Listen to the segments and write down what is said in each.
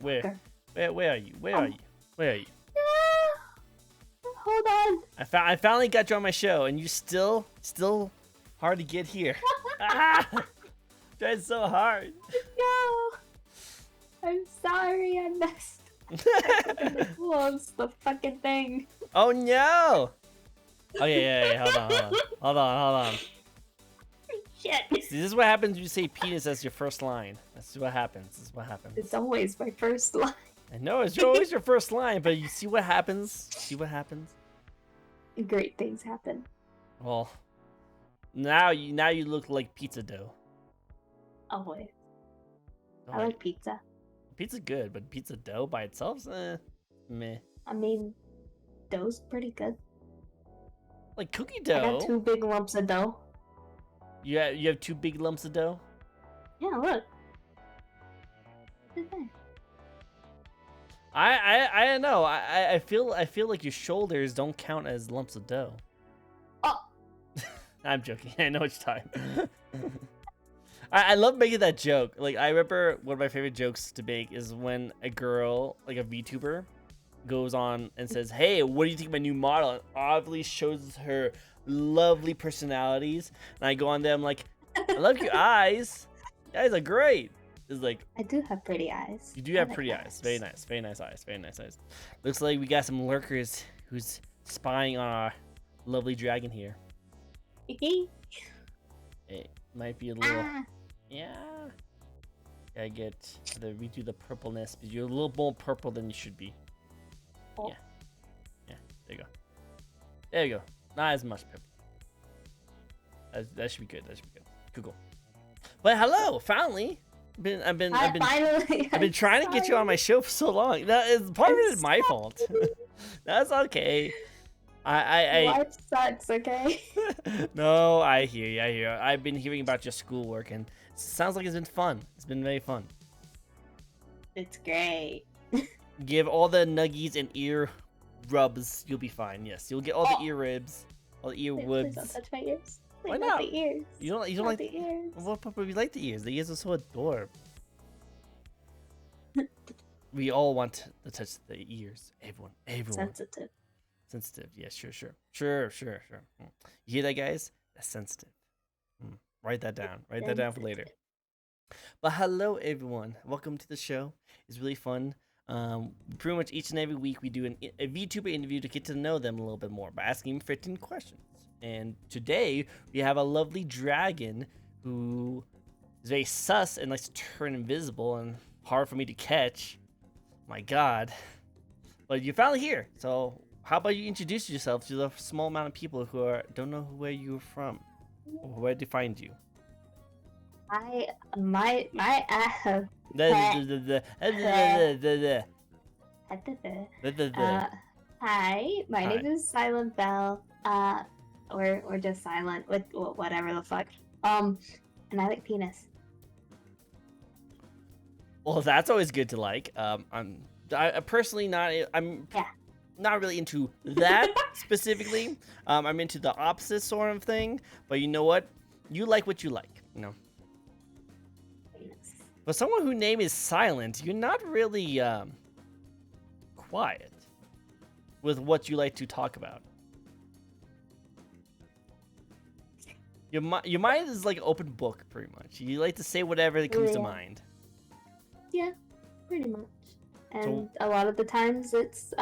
Where are you? Where are you? Where are you? Hold on. I finally got you on my show, and you still hard to get here. Tried so hard. No. I'm sorry, I messed. I closed the fucking thing. Oh no! Okay, yeah, hold on. Shit. See, this is what happens when you say penis as your first line. This is what happens. It's always my first line. I know it's always your first line, but you see what happens. Great things happen. Well, now you look like pizza dough. Always. Oh, I like pizza. Pizza's good, but pizza dough by itself, meh. I mean, dough's pretty good. Like cookie I dough. got 2 big lumps of dough. You have 2 big lumps of dough. Yeah, look. I don't know. I feel like your shoulders don't count as lumps of dough. Oh. I'm joking. I know what you're talking. I love making that joke. Like, I remember one of my favorite jokes to make is when a girl, like a VTuber, goes on and says, "Hey, what do you think of my new model?" And obviously shows her lovely personalities. And I go on there, I'm like, "I love your eyes. Your eyes are great." It's like, I do have pretty eyes. you do have pretty eyes. Very nice eyes. Very nice eyes. Looks like we got some lurkers who's spying on our lovely dragon here. It might be a little... Yeah. Gotta redo the purpleness, but you're a little more purple than you should be. Oh. Yeah. There you go. Not as much purple. That should be good. Cool. But hello, finally. I've been trying to get you on my show for so long. That is part of it is my fault. That's okay. Life sucks, okay? No, I hear you. I've been hearing about your schoolwork, and it sounds like it's been fun. It's been very fun. It's great. Give all the nuggies and ear rubs. You'll be fine. Yes, you'll get all the ear ribs, all the ear Please wibs. don't touch my ears. Why not? The ears. You don't Not like the ears. What we like the ears? The ears are so adorable. We all want to touch the ears. Everyone. Sensitive. Yeah, sure. You hear that, guys? That's sensitive. Write that down. Write that down for later. But hello, everyone. Welcome to the show. It's really fun. Pretty much each and every week we do a VTuber interview to get to know them a little bit more by asking them 15 questions. And today we have a lovely dragon who is very sus and likes to turn invisible and hard for me to catch. My God. But you're finally here. So how about you introduce yourself to the small amount of people who don't know where you're from or where to find you. Hi, my name is Silent Bell. Or just Silent with whatever the fuck. And I like penis. Well, that's always good to like. I'm personally not. I'm not really into that specifically. I'm into the opposite sort of thing. But you know what? You like what you like. You know. But someone whose name is Silent, you're not really quiet with what you like to talk about. Your mind is like an open book, pretty much. You like to say whatever that comes to mind. Yeah, pretty much. And a lot of the times it's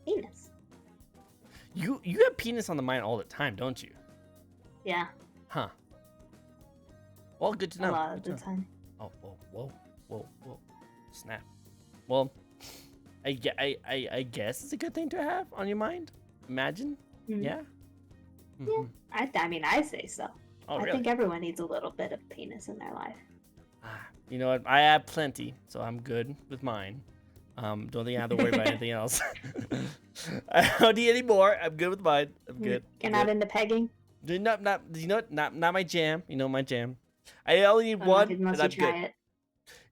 penis. You have penis on the mind all the time, don't you? Yeah. Huh. Well, good to know. A lot of the time. Oh, whoa. Snap. Well, I guess it's a good thing to have on your mind. Imagine. Mm-hmm. Yeah. Yeah. I mean, I say so. Oh, really? I think everyone needs a little bit of penis in their life. You know what? I have plenty, so I'm good with mine. Don't think I have to worry about anything else. I don't need any more. I'm good with mine. I'm good. You're not into pegging? Not you know what? Not my jam. You know my jam. I only need one, and I'm good.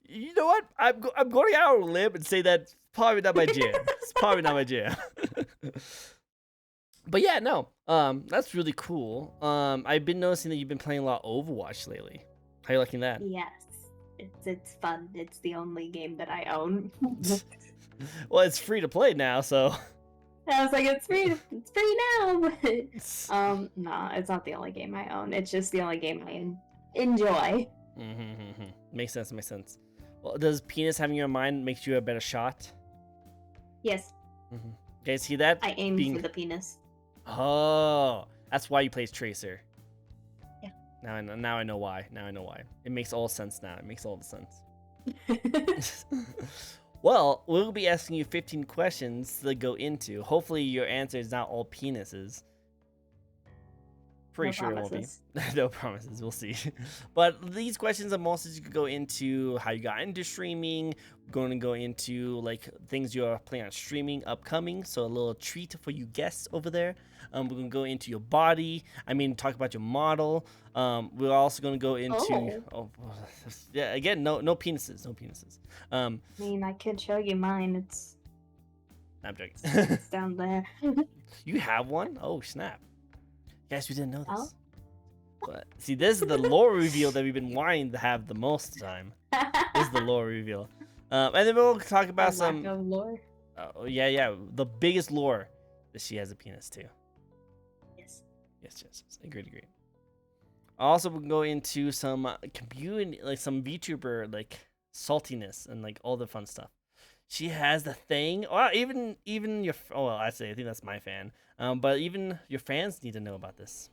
You know what? I'm going out on a limb and say that's probably not my jam. It's probably not my jam. But yeah, no. That's really cool. I've been noticing that you've been playing a lot of Overwatch lately. How are you liking that? Yes. It's fun. It's the only game that I own. Well, it's free to play now, so. I was like, it's free now. But no, it's not the only game I own. It's just the only game I enjoy. Makes sense. Makes sense. Well, does penis having your mind make you a better shot? Yes. Okay, see that? I aim for the penis. Oh, that's why you play Tracer. Yeah. Now I know why. It makes all sense now. It makes all the sense. Well, we'll be asking you 15 questions to go into. Hopefully your answer is not all penises. Pretty sure it won't be. No promises. We'll see. But these questions are mostly to go into how you got into streaming. We're going to go into like things you're planning on streaming upcoming. So a little treat for you guests over there. We're going to go into your body. Talk about your model. We're also going to go into yeah, again, no penises. I could show you mine. I'm joking. It's down there. You have one? Oh snap. Guys, we didn't know this. But see, this is the lore reveal that we've been wanting to have the most time. This is the lore reveal. And then we'll talk about some lore. Oh yeah, the biggest lore that she has a penis too. Yes. Agreed. Also, we'll go into some community, like some VTuber like saltiness and like all the fun stuff. She has the thing. Oh, even your. Oh, well, I think that's my fan. But even your fans need to know about this.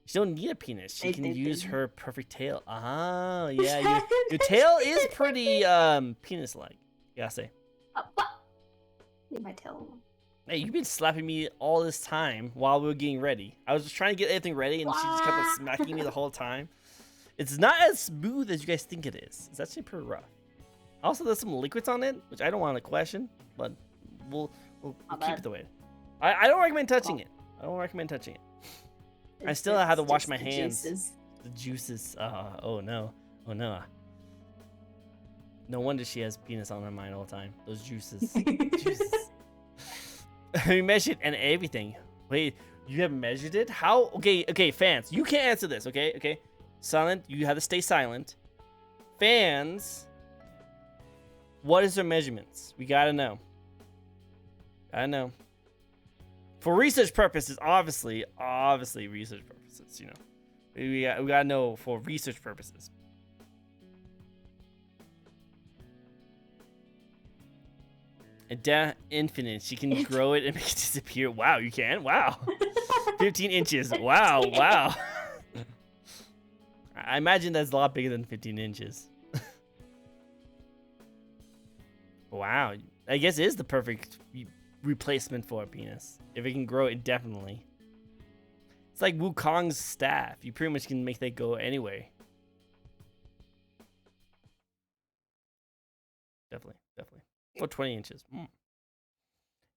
She don't need a penis. She can use her perfect tail. Ah, yeah. Your tail is pretty penis-like. You gotta say. Leave my tail alone. Hey, you've been slapping me all this time while we were getting ready. I was just trying to get everything ready, and she just kept on smacking me the whole time. It's not as smooth as you guys think it is. It's actually pretty rough. Also, there's some liquids on it, which I don't want to question, but we'll keep it the way. I don't recommend touching it. I still have to wash my hands. The juices. Oh no. No wonder she has penis on her mind all the time. Those juices. We measured and everything. Wait, you have measured it? How? Okay, fans, you can't answer this. Okay. Silent. You have to stay silent. Fans. What is her measurements? We gotta know. For research purposes, obviously research purposes, you know. We gotta know for research purposes. Infinite. She can grow it and make it disappear. Wow, you can? Wow. 15 inches. Wow. I imagine that's a lot bigger than 15 inches. Wow, I guess it is the perfect replacement for a penis. If it can grow indefinitely. It's like Wukong's staff. You pretty much can make that go anyway. Definitely. Or 20 inches.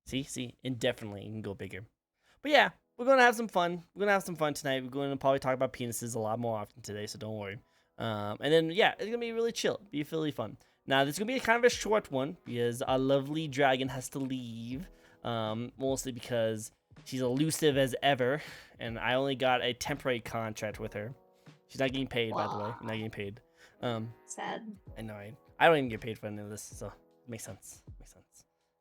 See, indefinitely you can go bigger. But yeah, we're going to have some fun. Tonight. We're going to probably talk about penises a lot more often today, so don't worry. And then, yeah, it's going to be really chill. Be really fun. Now, this is going to be kind of a short one because our lovely dragon has to leave. Mostly because she's elusive as ever. And I only got a temporary contract with her. She's not getting paid, by the way. Not getting paid. Sad. I know. I don't even get paid for any of this, so it makes sense.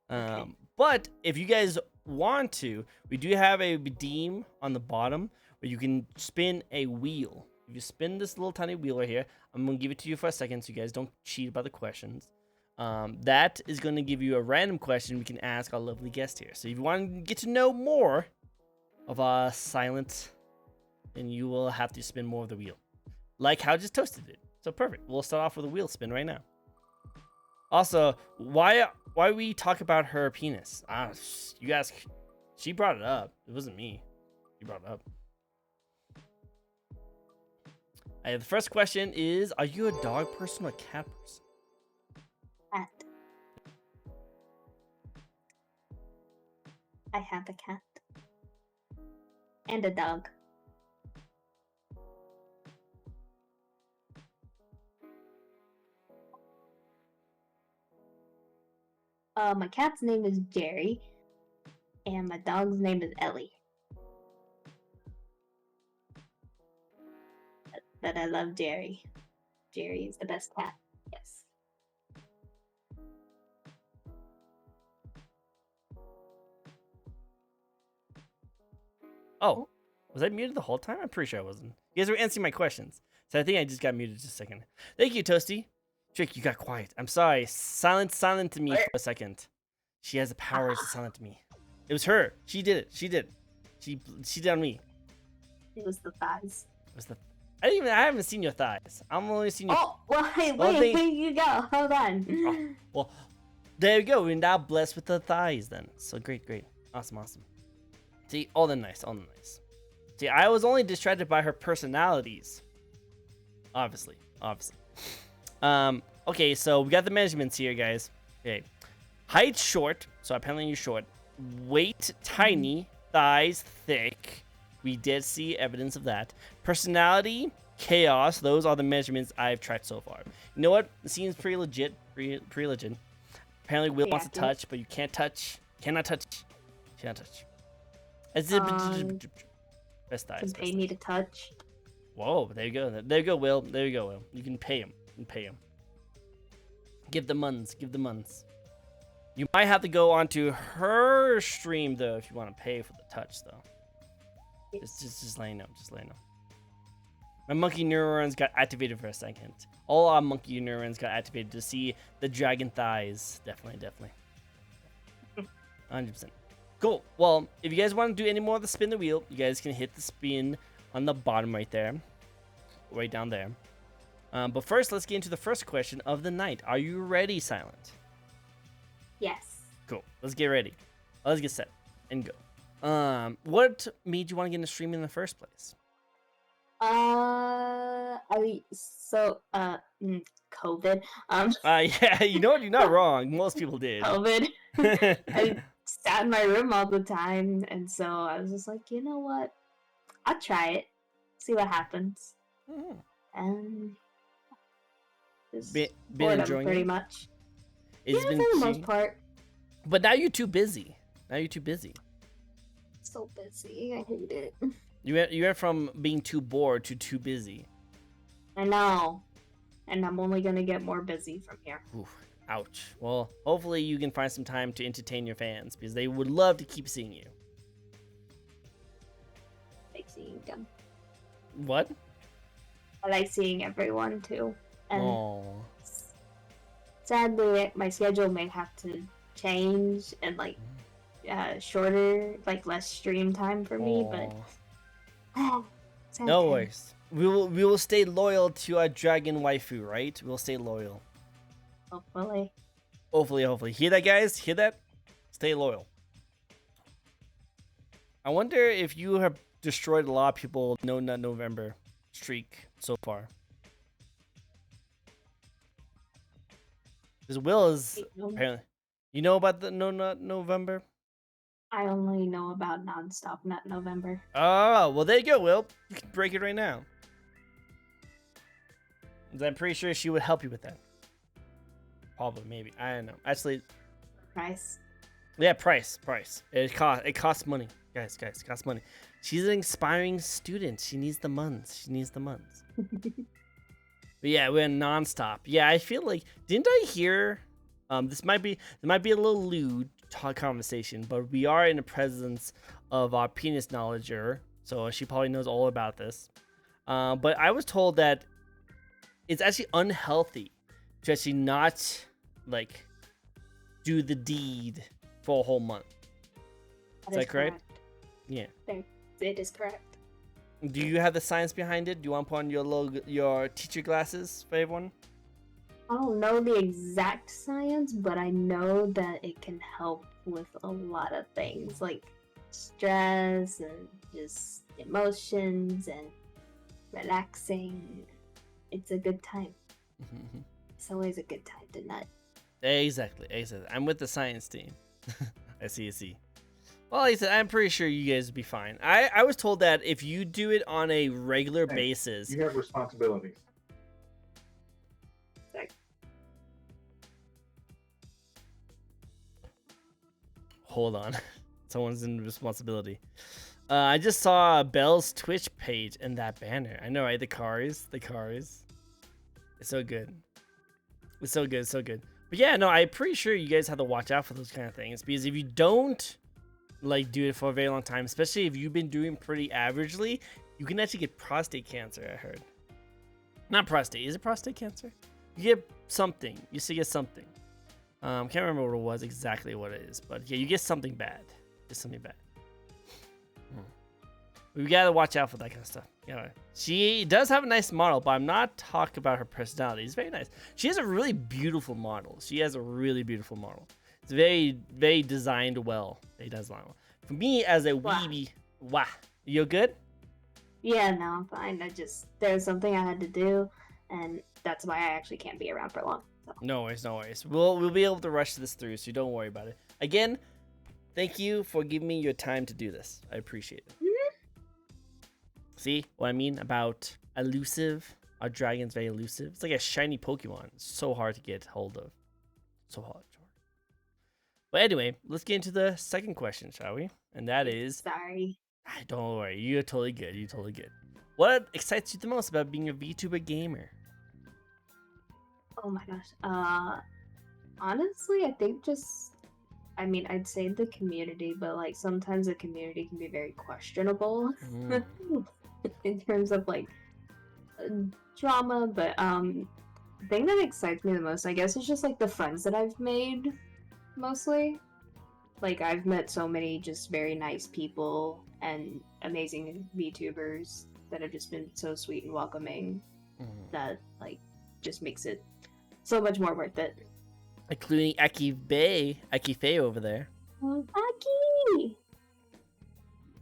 Okay. But if you guys want to, we do have a redeem on the bottom where you can spin a wheel. If you spin this little tiny wheel right here, I'm going to give it to you for a second so you guys don't cheat about the questions. That is going to give you a random question we can ask our lovely guest here. So if you want to get to know more of Silent, then you will have to spin more of the wheel. Like how I just toasted it. So perfect. We'll start off with a wheel spin right now. Also, why we talk about her penis? You guys, she brought it up. It wasn't me. She brought it up. The first question is, are you a dog person or a cat person? Cat. I have a cat. And a dog. My cat's name is Jerry. And my dog's name is Ellie. But I love Jerry. Jerry is the best cat. Yes. Oh, was I muted the whole time? I'm pretty sure I wasn't. You guys were answering my questions, so I think I just got muted just a second. Thank you, Toasty. Trick, you got quiet. I'm sorry. Silent to me for a second. She has the powers to silent me. It was her. She did it. She did. She did on me. It was the thighs. It was the. I haven't seen your thighs. I'm only seen your. Oh, well, wait, here you go. Hold on. Oh, well, there you go. We're now blessed with the thighs then. So great. Awesome. See, all the nice. See, I was only distracted by her personalities. Obviously. Okay, so we got the measurements here, guys. Okay. Height short, so apparently you're short. Weight tiny, thighs thick. We did see evidence of that. Personality, chaos. Those are the measurements I've tracked so far. You know what? It seems pretty legit. Pretty legit. Apparently Will wants to touch, but you can't touch. Cannot touch. Best thighs. Can pay me to touch. Whoa, there you go. There you go, Will. You can pay him. Give the muns. You might have to go onto her stream though if you want to pay for the touch though. Just letting you know. My monkey neurons got activated for a second. All our monkey neurons got activated to see the dragon thighs. Definitely. 100%. Cool. Well, if you guys want to do any more of the spin the wheel, you guys can hit the spin on the bottom right there. Right down there. But first, let's get into the first question of the night. Are you ready, Silent? Yes. Cool. Let's get ready. Let's get set and go. What made you want to get into streaming in the first place? COVID. Yeah, you know what? You're not wrong. Most people did. COVID. I sat in my room all the time, and so I was just like, you know what? I'll try it. See what happens. Mm-hmm. And just been enjoying pretty it? Much. It's yeah, been for the most part. But now you're too busy. So busy. I hate it. You went from being too bored to too busy. I know. And I'm only going to get more busy from here. Oof, ouch. Well, hopefully you can find some time to entertain your fans because they would love to keep seeing you. I like seeing them. What? I like seeing everyone too. And Aww. sadly, my schedule may have to change and shorter, less stream time for me, but no worries. We will stay loyal to our dragon waifu, right? We'll stay loyal. Hopefully. Hear that, guys? Hear that? Stay loyal. I wonder if you have destroyed a lot of people No Nut November streak so far. Because Will is apparently... You know about the No Nut November? I only know about Nonstop Nut November. Oh, well, there you go, Will. You can break it right now. I'm pretty sure she would help you with that. Probably, maybe. I don't know. Actually... Price? Yeah, price. It costs money. Guys, it costs money. She's an inspiring student. She needs the muns. But yeah, we're nonstop. Yeah, I feel like... Didn't I hear... This might be a little lewd conversation, but we are in the presence of our penis knowledger, so she probably knows all about this. But I was told that it's actually unhealthy to actually not do the deed for a whole month. Is that correct? Yeah. It is correct. Do you have the science behind it? Do you want to put on your teacher glasses for everyone? I don't know the exact science, but I know that it can help with a lot of things like stress and just emotions and relaxing. It's a good time. It's always a good time to nut. Exactly. I'm with the science team. I see. Well, like I said, I'm pretty sure you guys will be fine. I was told that if you do it on a regular basis... You have responsibilities. Hold on. Someone's in responsibility. I just saw Belle's Twitch page and that banner. I know, right? The cars. It's so good. It's so good, so good. But yeah, no, I'm pretty sure you guys have to watch out for those kind of things, because if you don't like do it for a very long time, especially if you've been doing pretty averagely, you can actually get prostate cancer. I heard. Not prostate. Is it prostate cancer? You get something. You used to get something. Can't remember what it was exactly what it is, but yeah, you get something bad. Just something bad. We gotta watch out for that kind of stuff. Yeah, she does have a nice model, but I'm not talking about her personality. It's very nice. She has a really beautiful model. She has a really beautiful model. It's very, very designed well. It does well. For me, as a weebie, wow, you good? Yeah, no, I'm fine. There's something I had to do, and that's why I actually can't be around for long. So. No worries, no worries. We'll be able to rush this through, so don't worry about it. Again, thank you for giving me your time to do this. I appreciate it. See what I mean about elusive? Our dragon's very elusive. It's like a shiny Pokemon. It's so hard to get hold of. So hard. But anyway, let's get into the second question, shall we? And that is... Sorry. Don't worry. You're totally good. You're totally good. What excites you the most about being a VTuber gamer? Oh my gosh. Honestly, I think I'd say the community, but like sometimes the community can be very questionable. In terms of like drama, but the thing that excites me the most, I guess, is just like the friends that I've made mostly. Like I've met so many just very nice people and amazing VTubers that have just been so sweet and welcoming that like just makes it so much more worth it. Including Aki Faye over there. Aki!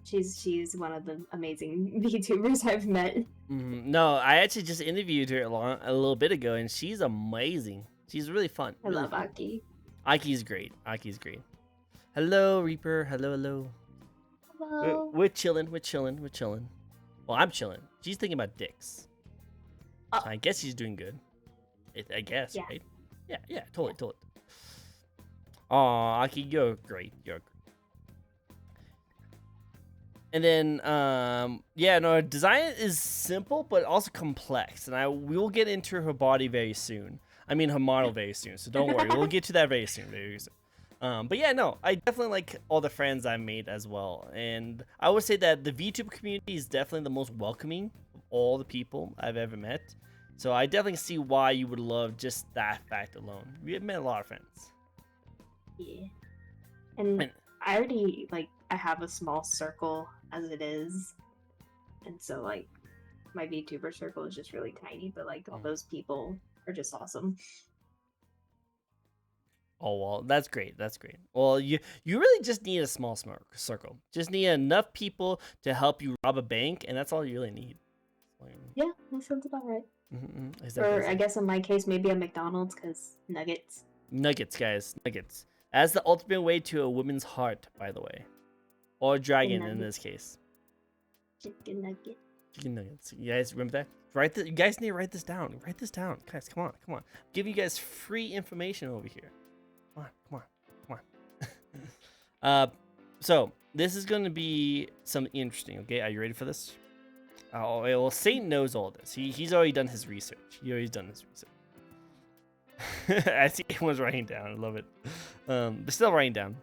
She's one of the amazing VTubers I've met. No, I actually just interviewed her a little bit ago, and she's amazing. She's really fun. I love Aki. Aki's great. Aki's great. Hello, Reaper. Hello. Hello. We're chilling. Well, I'm chilling. She's thinking about dicks. So I guess she's doing good. I guess, right? Yeah, totally. Aw, Aki, you're great. And then, design is simple, but also complex. And we will get into her body very soon. I mean, her model very soon. So don't worry. We'll get to that very soon. But yeah, no, I definitely like all the friends I made as well. And I would say that the VTuber community is definitely the most welcoming of all the people I've ever met. So I definitely see why you would love just that fact alone. We have met a lot of friends. Yeah. And I already, I have a small circle as it is. And so, my VTuber circle is just really tiny, but, all those people are just awesome. Oh, well, that's great. Well, you really just need a small circle. Just need enough people to help you rob a bank, and that's all you really need. Yeah, that sounds about right. Mm-hmm. Or I guess in my case, maybe a McDonald's, because nuggets. Nuggets, guys. Nuggets. As the ultimate way to a woman's heart, by the way. Or dragon in this case. Chicken nugget. Chicken nuggets. You guys remember that? You guys need to write this down. Write this down. Guys, come on. I'm giving you guys free information over here. Come on. So, this is going to be something interesting, okay? Are you ready for this? Oh, well, Saint knows all this. He's already done his research. I see everyone's writing down. I love it. They're still writing down.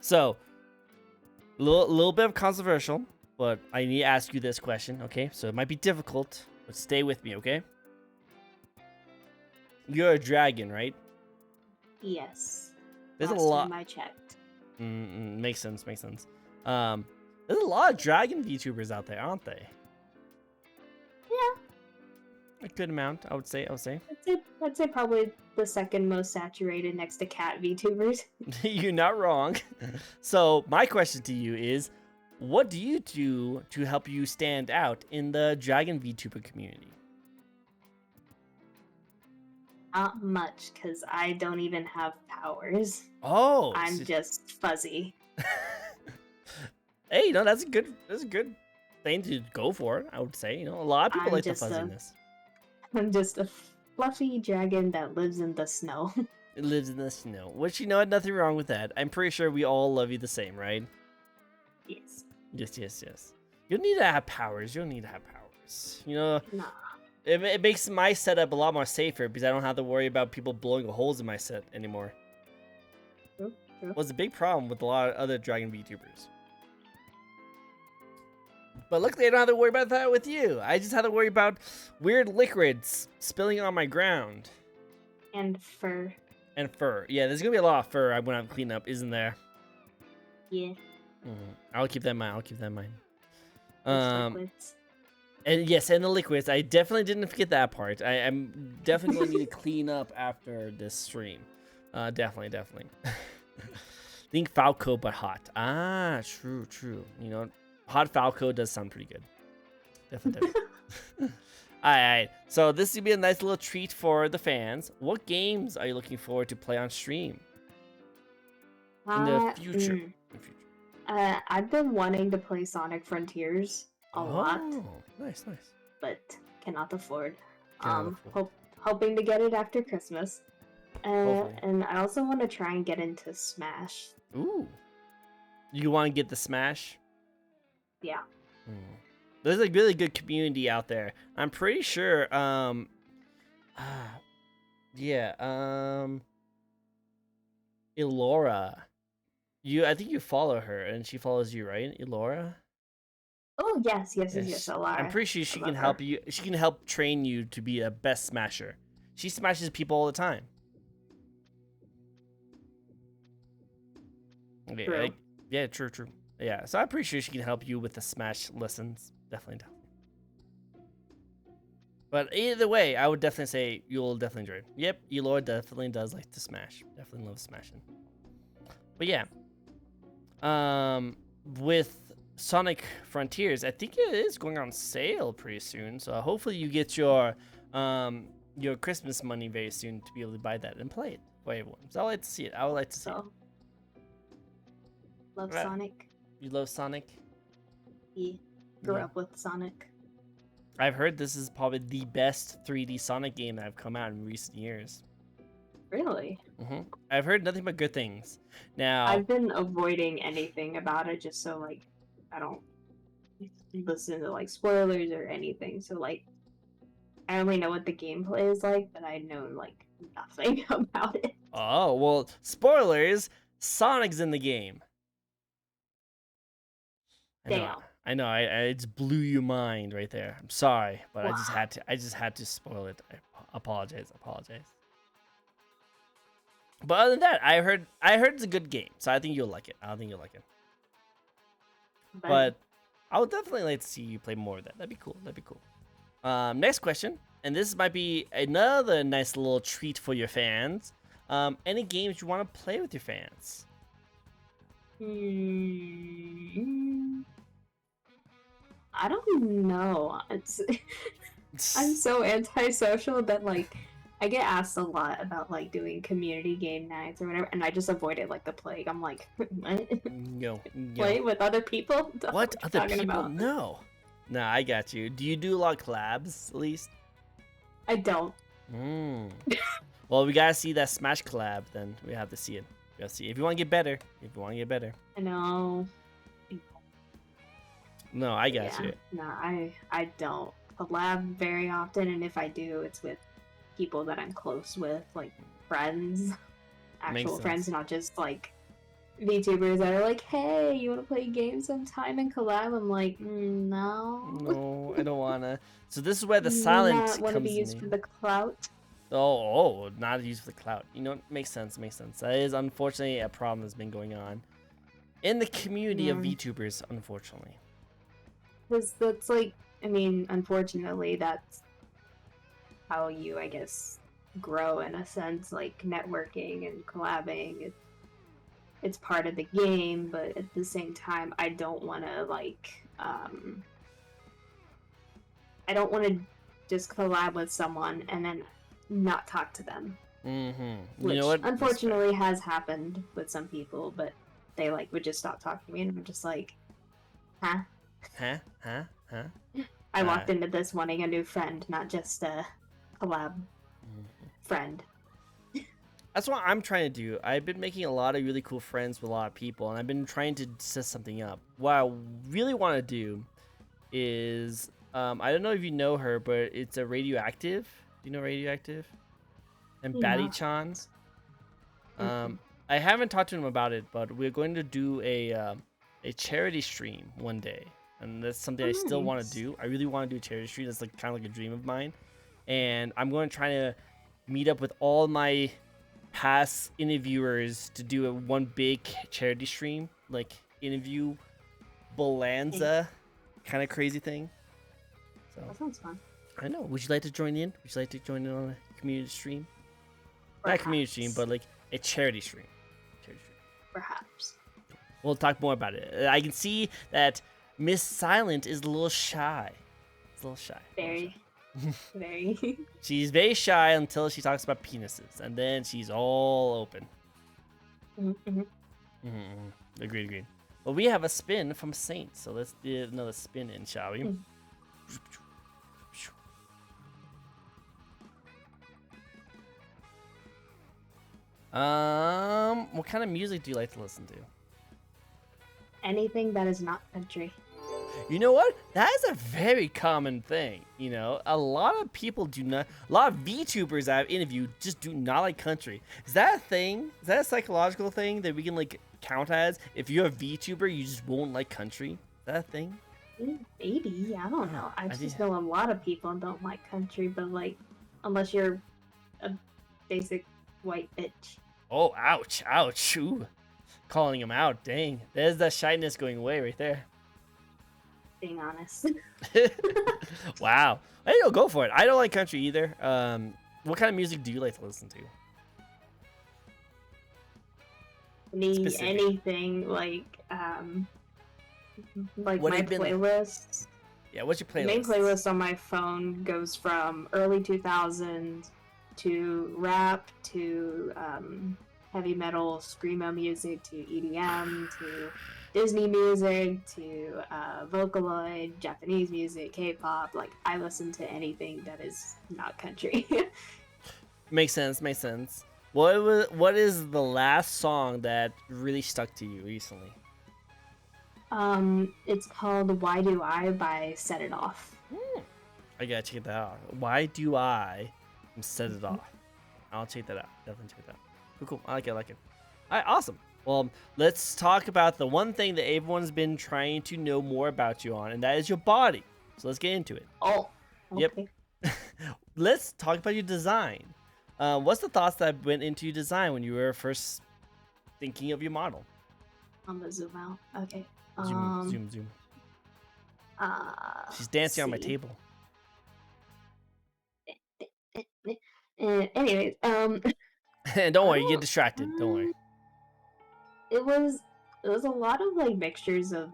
So, a little bit of controversial, but I need to ask you this question, okay? So it might be difficult, but stay with me, okay? You're a dragon, right? Yes. There's a lot. I checked. Makes sense. There's a lot of dragon VTubers out there, aren't they? Yeah. A good amount, I would say. I'd say probably the second most saturated next to cat VTubers. You're not wrong. So my question to you is, what do you do to help you stand out in the dragon VTuber community? Not much, because I don't even have powers. Oh, I'm just fuzzy. Hey, that's a good thing to go for, I would say. A lot of people like the fuzziness. I'm just a fluffy dragon that lives in the snow. It lives in the snow, which nothing wrong with that. I'm pretty sure we all love you the same, right? Yes. Yes. You don't need to have powers. Nah. It makes my setup a lot more safer because I don't have to worry about people blowing holes in my set anymore. True. Was a big problem with a lot of other Dragon VTubers. But luckily, I don't have to worry about that with you. I just have to worry about weird liquids spilling on my ground. And fur. And fur. Yeah, there's going to be a lot of fur when I'm cleaning up, isn't there? Yeah. I'll keep that in mind. I'll keep that in mind. Liquids. And yes, and the liquids. I definitely didn't forget that part. I'm definitely going to need to clean up after this stream. Definitely. Think Falco, but hot. Ah, true. You know, hot Falco does sound pretty good. Definitely. Alright, so this is going to be a nice little treat for the fans. What games are you looking forward to play on stream in the future? I've been wanting to play Sonic Frontiers a lot. Nice. But cannot afford. Hoping to get it after Christmas. And I also want to try and get into Smash. Ooh. You want to get the Smash? Yeah. There's a really good community out there. I'm pretty sure, Elora. I think you follow her, and she follows you, right? Elora? Oh, yes, Elora. I'm pretty sure she can help you. She can help train you to be a best smasher. She smashes people all the time. Okay, true. True. Yeah, so I'm pretty sure she can help you with the Smash lessons. Definitely. But either way, I would definitely say you'll definitely enjoy it. Yep, Elora definitely does like to smash. Definitely loves smashing. But yeah. With Sonic Frontiers, I think it is going on sale pretty soon. So hopefully you get your Christmas money very soon to be able to buy that and play it for everyone. So I would like to see it. I would like to see it. Love Sonic. You love Sonic? Yeah. Grew up with Sonic. I've heard this is probably the best 3D Sonic game that have come out in recent years. Really? I've heard nothing but good things. Now I've been avoiding anything about it just so like I don't listen to like spoilers or anything. So like I only know what the gameplay is like, but I know like nothing about it. Oh well, spoilers! Sonic's in the game. Damn. I know. I just blew your mind right there. I'm sorry, but wow. I just had to spoil it. I apologize. But other than that, I heard it's a good game, so I think you'll like it. But I would definitely like to see you play more of that. That'd be cool. Next question, and this might be another nice little treat for your fans. Any games you want to play with your fans? I don't know. I'm so antisocial that like I get asked a lot about like doing community game nights or whatever, and I just avoid it like the plague. I'm like, what? No. Play with other people? What other people? About? No, I got you. Do you do a lot of collabs at least? I don't. Well, we gotta see that Smash collab. Then we have to see it. We gotta see if you want to get better. I know. No, I got you. No, I don't collab very often, and if I do, it's with people that I'm close with, like friends, actual friends, not just like VTubers that are like, hey, you want to play games sometime and collab? I'm like, no, I don't wanna. So this is where the silent comes in. Want to be used for the clout. Oh, not used for the clout. You know, makes sense. That is unfortunately a problem that's been going on in the community of VTubers, unfortunately. Because that's like, I mean, unfortunately, that's how you, I guess, grow in a sense, like networking and collabing. It's part of the game, but at the same time, I don't want to like, I don't want to just collab with someone and then not talk to them. Which, you know what? Unfortunately, has happened with some people, but they like would just stop talking to me, and I'm just like, huh? I walked into this wanting a new friend, not just a collab friend. That's what I'm trying to do. I've been making a lot of really cool friends with a lot of people, and I've been trying to set something up. What I really want to do is I don't know if you know her, but it's a Radioactive. Do you know Radioactive? And No. Batty-chan. I haven't talked to him about it, but we're going to do a charity stream one day, and that's something I still want to do. I really want to do a charity stream. That's like kind of like a dream of mine, and I'm going to try to meet up with all my past interviewers to do one big charity stream, like interview bonanza, kind of crazy thing. So that sounds fun. I know. Would you like to join in? Would you like to join in on a community stream? Perhaps. Not community stream, but like a charity stream. Perhaps. We'll talk more about it. I can see that Miss Silent is a little shy. It's a little shy. Very. Very. She's very shy until she talks about penises, and then she's all open. Agreed. Well, we have a spin from Saint, so let's do another spin in, shall we? What kind of music do you like to listen to? Anything that is not country. You know what? That is a very common thing. You know, a lot of people a lot of Vtubers I've interviewed just do not like country. Is that a thing? Is that a psychological thing that we can like count as? If you're a Vtuber, you just won't like country? Is that a thing? Maybe. I don't know. I just know a lot of people don't like country, but like, unless you're a basic white bitch. Oh, ouch. Ooh. Calling him out. Dang. There's that shyness going away right there. Being honest. Wow. Hey, no, go for it. I don't like country either. What kind of music do you like to listen to? Anything like my playlist. Yeah, what's your playlist? The main playlist on my phone goes from early 2000s to rap to heavy metal, screamo music to EDM to Disney music to Vocaloid, Japanese music, K-pop. Like, I listen to anything that is not country. Makes sense. What is the last song that really stuck to you recently? It's called "Why Do I" by Set It Off. I gotta check that out. Why do I Set It Off? I'll check that out. Definitely check that out. Cool. I like it. All right, awesome. Well, let's talk about the one thing that everyone's been trying to know more about you on, and that is your body. So let's get into it. Oh, okay. Yep. Let's talk about your design. What's the thoughts that went into your design when you were first thinking of your model? I'm gonna zoom out. Okay. Zoom. She's dancing on my table. Anyways, And don't worry, you get distracted. Don't worry. It was a lot of like mixtures of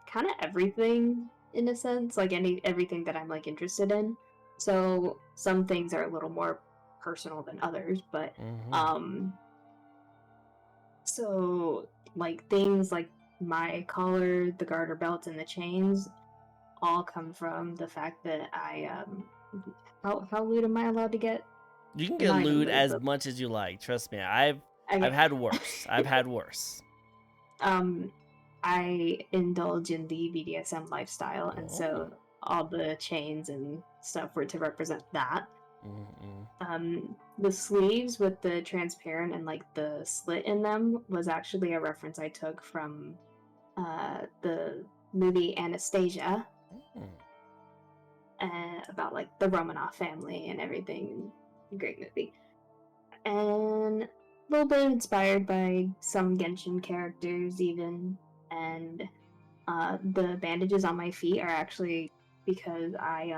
kind of everything in a sense, like everything that I'm like interested in. So some things are a little more personal than others, but so like things like my collar, the garter belt, and the chains all come from the fact that I how lewd am I allowed to get? You can get lewd as much as you like. Trust me, I've had worse. I've had worse. I indulge in the BDSM lifestyle, and so all the chains and stuff were to represent that. The sleeves with the transparent and like the slit in them was actually a reference I took from the movie Anastasia, about like the Romanov family and everything. Great movie. And a little bit inspired by some Genshin characters even, and the bandages on my feet are actually because I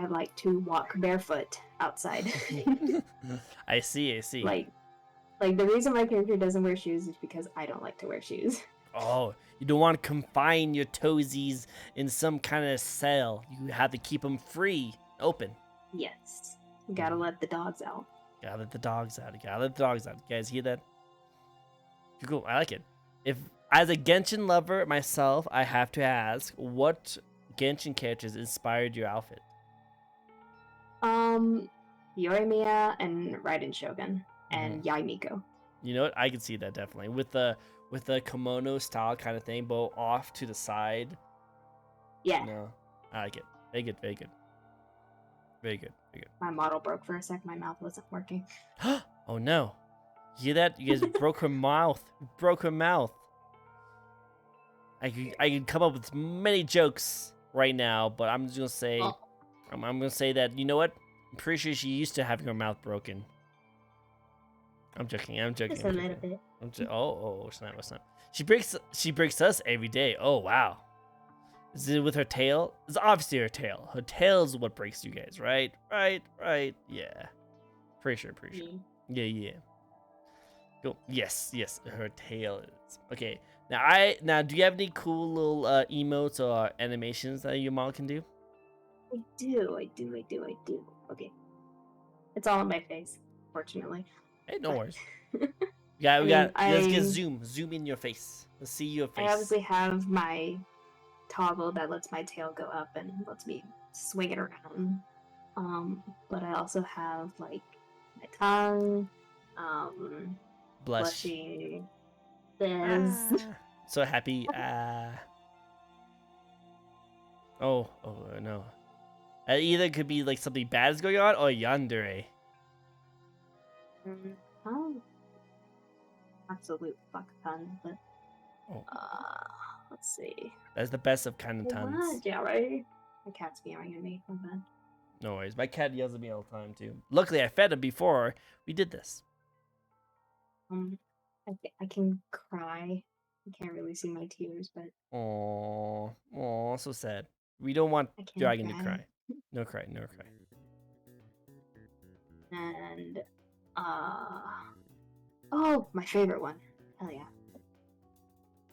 like to walk barefoot outside. I see. Like the reason my character doesn't wear shoes is because I don't like to wear shoes. Oh, you don't want to confine your toesies in some kind of cell. You have to keep them free, open. Yes. You gotta let the dogs out. Gotta let the dogs out. You guys hear that? Cool. I like it. If as a Genshin lover myself, I have to ask, what Genshin characters inspired your outfit? Yorimiya and Raiden Shogun and Yai Miko. You know what? I can see that definitely with the kimono style kind of thing, bow off to the side. Yeah. No, I like it. Very good, very good. Very good, very My model broke for a sec. My mouth wasn't working. good. Oh no. You hear that? You guys broke her mouth. You broke her mouth. I could come up with many jokes right now, but I'm just gonna say, Oh. I'm gonna say that, you know what? I'm pretty sure she used to having her mouth broken. I'm joking. I'm joking. Just a little bit. Oh, snap, snap. She breaks us every day. Oh wow. Is it with her tail? It's obviously her tail. Her tail is what breaks you guys, right? Right. Yeah. Pretty sure. Yeah. Cool. Yes. Her tail is. Okay. Now do you have any cool little emotes or animations that your mom can do? I do. Okay. It's all on my face, fortunately. Hey, no But- worries. Let's get zoom in your face. Let's see your face. I obviously have my toggle that lets my tail go up and lets me swing it around. But I also have like my tongue, blushing, this. So happy. Oh no. It either could be like something bad is going on or yandere. Oh, absolute fuck ton, but Oh. let's see. That's the best of kind of tons. Yeah, right. My cat's meowing at me. I'm bad. No worries. My cat yells at me all the time too. Luckily, I fed him before we did this. I can cry. You can't really see my tears, but Oh, so sad. We don't want Dragon to cry. No cry. And oh, my favorite one. Hell yeah.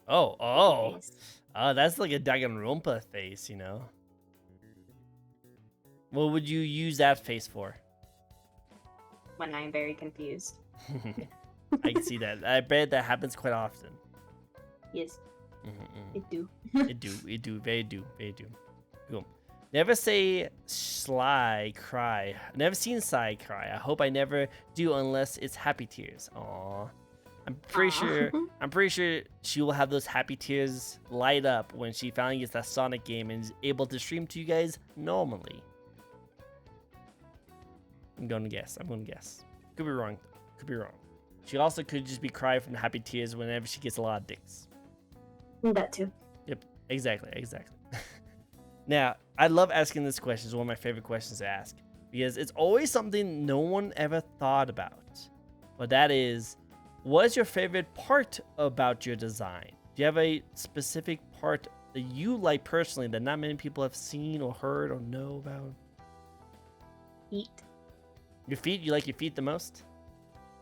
Oh, that's like a Danganronpa face, you know. What would you use that face for? When I'm very confused. I can see that. I bet that happens quite often. Yes. It do. It do. Very do. Cool. Never say Sly cry. Never seen Sly cry. I hope I never do unless it's happy tears. Aww. I'm pretty sure she will have those happy tears light up when she finally gets that Sonic game and is able to stream to you guys normally. I'm gonna guess. Could be wrong. She also could just be crying from happy tears whenever she gets a lot of dicks. That too. Yep, exactly. Now, I love asking this question. It's one of my favorite questions to ask because it's always something no one ever thought about. But that is, what is your favorite part about your design? Do you have a specific part that you like personally that not many people have seen or heard or know about? Feet. Your feet? You like your feet the most?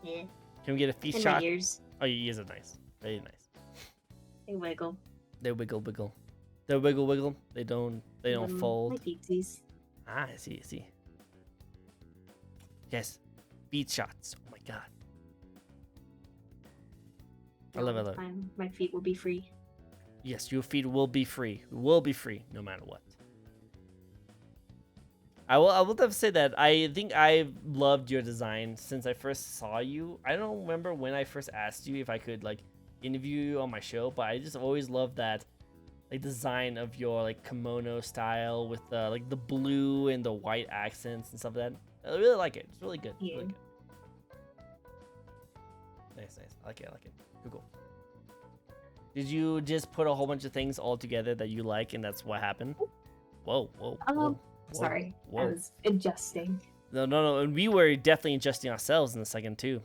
Yeah. Can we get a feet And shot? my ears. Oh, your ears are nice. Very nice. They wiggle. They wiggle. They wiggle. They don't fold. My feetsies. Ah, I see. Yes. Feet shots. Oh my god. I love it. My feet will be free. Yes, your feet will be free. Will be free no matter what. I will have to say that I think I've loved your design since I first saw you. I don't remember when I first asked you if I could like interview you on my show, but I just always loved that like design of your like kimono style with like the blue and the white accents and stuff like that. I really like it. It's really good. Yeah. Really good. Nice. I like it. Cool. Did you just put a whole bunch of things all together that you like and that's what happened? Whoa. Sorry. Whoa. I was adjusting. No. And we were definitely adjusting ourselves in a second too.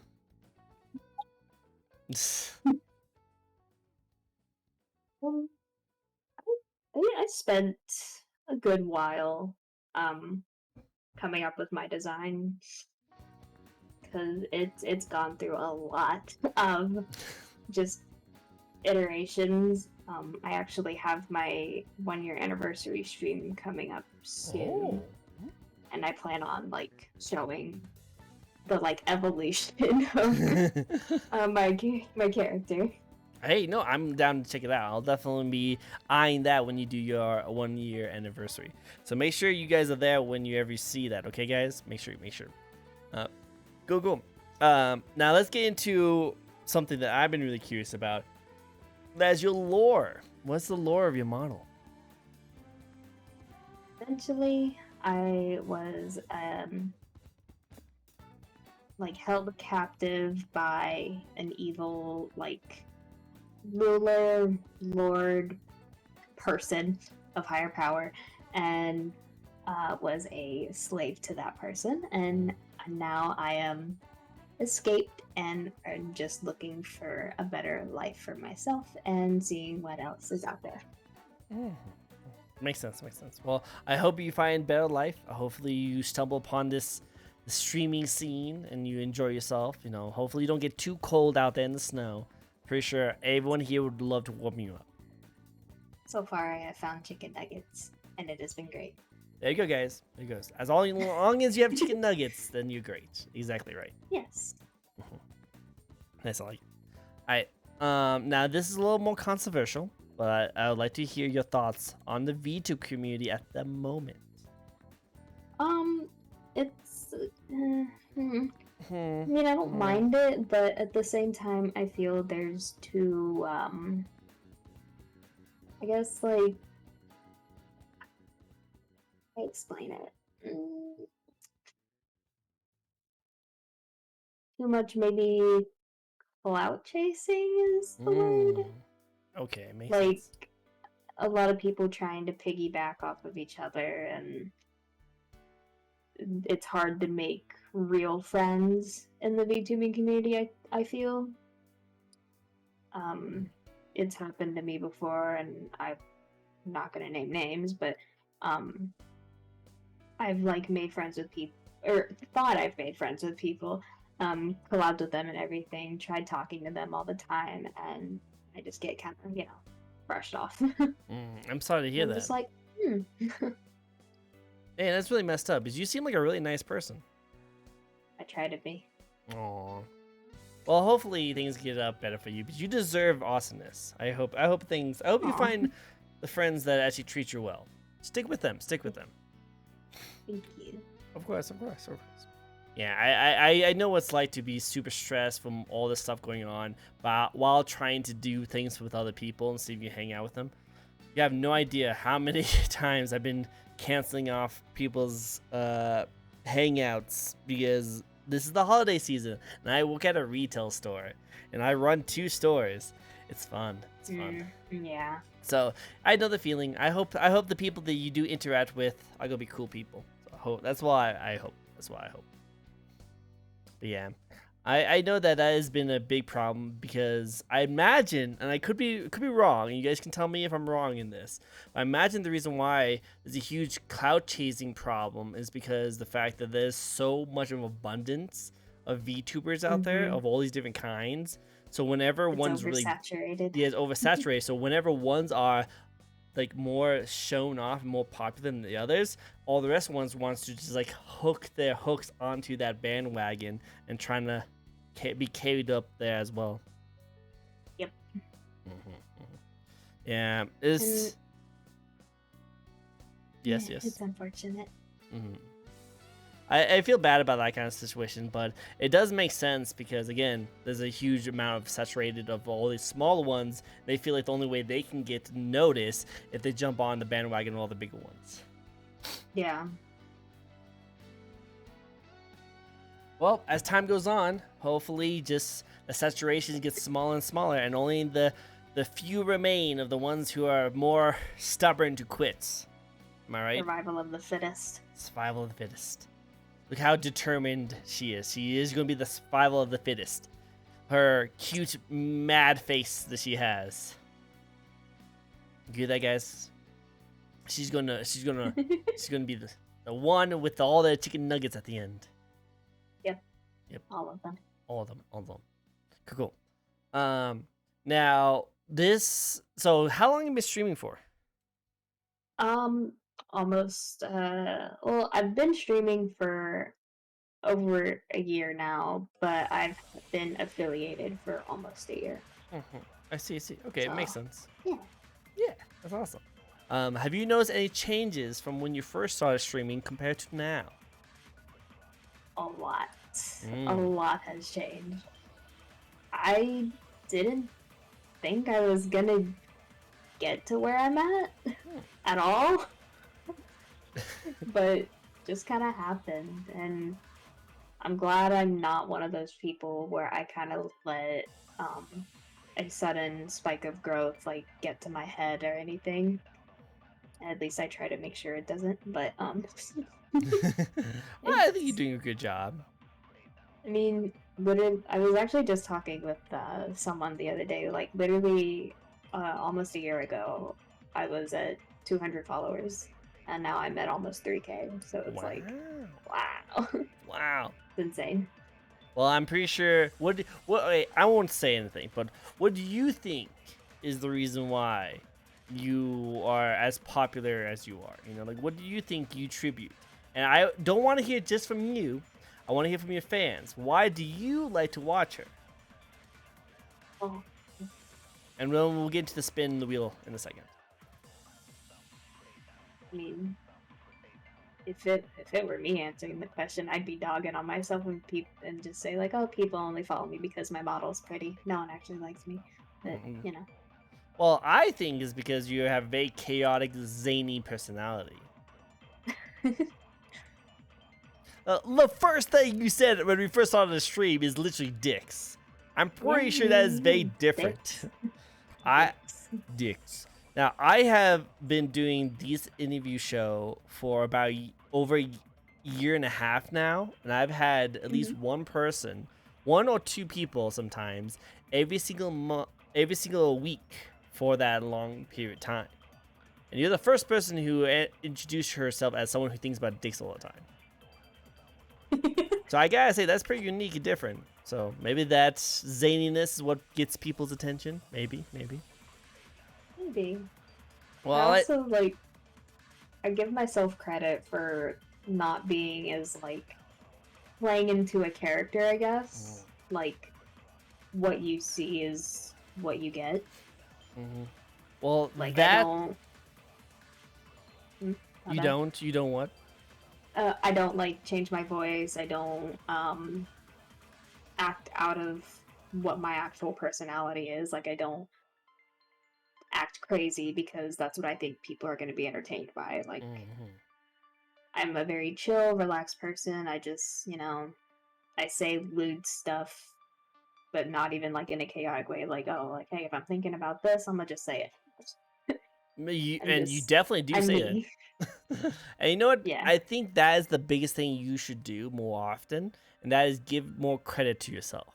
I spent a good while coming up with my design because it's gone through a lot of just iterations. I actually have my 1-year anniversary stream coming up soon, and I plan on like showing the like evolution of my character. Hey, no, I'm down to check it out. I'll definitely be eyeing that when you do your 1-year anniversary. So make sure you guys are there when you ever see that, okay, guys? Make sure. Go. Now let's get into something that I've been really curious about. That's your lore. What's the lore of your model? Eventually, I was like held captive by an evil like ruler, lord, person of higher power, and was a slave to that person. And now I am escaped and am just looking for a better life for myself and seeing what else is out there. Makes sense. Well, I hope you find better life. Hopefully you stumble upon this the streaming scene and you enjoy yourself. You know, hopefully you don't get too cold out there in the snow. Pretty sure everyone here would love to warm you up. So far, I have found chicken nuggets, and it has been great. There you go, guys. There you go. As long as you have chicken nuggets, then you're great. Exactly right. Yes. Nice, I like it. All right. Now this is a little more controversial, but I would like to hear your thoughts on the VTube community at the moment. It's. I mean, I don't mind it, but at the same time, I feel there's too. I guess like. I explain it. Too much, maybe. Clout chasing is the word. Okay, makes like sense. A lot of people trying to piggyback off of each other, and it's hard to make real friends in the VTubing community. I feel it's happened to me before, and I'm not gonna name names, but I've like made friends with people, or thought I've made friends with people, collabed with them and everything, tried talking to them all the time, and I just get kind of, brushed off. I'm sorry to hear that. Just like, Hey, that's really messed up, because you seem like a really nice person. I try to be. Aww. Well, hopefully things get up better for you, because you deserve awesomeness. I hope you find the friends that actually treat you well. Stick with them. Thank you. Of course. Yeah, I know what it's like to be super stressed from all this stuff going on, but while trying to do things with other people and see if you hang out with them. You have no idea how many times I've been canceling off people's hangouts because this is the holiday season and I work at a retail store and I run 2 stores. It's fun. Yeah. So I know the feeling. I hope the people that you do interact with are gonna be cool people. So that's why I hope. But yeah, I know that has been a big problem because I imagine, and I could be wrong, and you guys can tell me if I'm wrong in this. But I imagine the reason why there's a huge clout chasing problem is because the fact that there's so much of abundance of VTubers out there of all these different kinds. So whenever one's really it's oversaturated. So whenever ones are like more shown off and more popular than the others, all the rest ones wants to just like hook their hooks onto that bandwagon and trying to be carried up there as well. Yep. Yeah, it's yes. It's unfortunate. I feel bad about that kind of situation, but it does make sense because again, there's a huge amount of saturated of all these smaller ones. They feel like the only way they can get noticed if they jump on the bandwagon of all the bigger ones. Yeah. Well, as time goes on, hopefully just the saturation gets smaller and smaller, and only the few remain of the ones who are more stubborn to quit. Am I right? Survival of the fittest. Survival of the fittest. Look how determined she is. She is going to be the survival of the fittest. Her cute, mad face that she has. You hear that, guys? She's gonna be the one with all the chicken nuggets at the end. Yep. All of them. Cool. Now this. So how long have you been streaming for? Almost. Well, I've been streaming for over a year now, but I've been affiliated for almost a year. I see. Okay, it makes sense. Yeah. Yeah, that's awesome. Have you noticed any changes from when you first started streaming compared to now? A lot. A lot has changed. I didn't think I was gonna get to where I'm at all. but just kind of happened, and I'm glad I'm not one of those people where I kind of let a sudden spike of growth like get to my head or anything. At least I try to make sure it doesn't. But Well, I think you're it's. doing a good job. I mean, literally, I was actually just talking with someone the other day. Like literally, almost a year ago, I was at 200 followers, and now I'm at almost 3K. So it's Wow. like, wow, Wow. it's insane. Well, I'm pretty sure. Wait, I won't say anything, but what do you think is the reason why you are as popular as you are? You know, like what do you think you tribute? And I don't want to hear just from you. I want to hear from your fans. Why do you like to watch her? Oh, And we'll get into the spin the wheel in a second. I mean, if it were me answering the question, I'd be dogging on myself and just say like, oh, people only follow me because my model's pretty. No one actually likes me, but you know. Well, I think it's because you have a very chaotic, zany personality. The first thing you said when we first started the stream is literally dicks. I'm pretty sure that is very different. Dicks. Now, I have been doing this interview show for about over a year and a half now, and I've had at least one person, one or two people sometimes, every single week for that long period of time. And you're the first person who introduced herself as someone who thinks about dicks all the time. So I gotta say, that's pretty unique and different. So maybe that zaniness is what gets people's attention. Maybe. Well, I also I give myself credit for not being as like playing into a character, I guess. Like what you see is what you get. Well, like that I don't. You don't what? I don't like change my voice. I don't act out of what my actual personality is. Like I don't act crazy because that's what I think people are going to be entertained by. Like I'm a very chill, relaxed person. I just, I say lewd stuff, but not even like in a chaotic way. Like, oh, like, hey, if I'm thinking about this, I'm gonna just say it. You definitely do say it. And you know what? Yeah. I think that is the biggest thing you should do more often, and that is give more credit to yourself.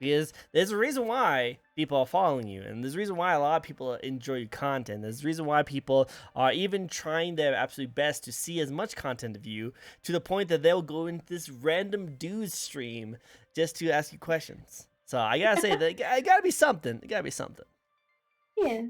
Because there's a reason why people are following you, and there's a reason why a lot of people enjoy your content. There's a reason why people are even trying their absolute best to see as much content of you, to the point that they'll go into this random dude stream just to ask you questions. So I gotta say that it gotta be something. It gotta be something. Yeah.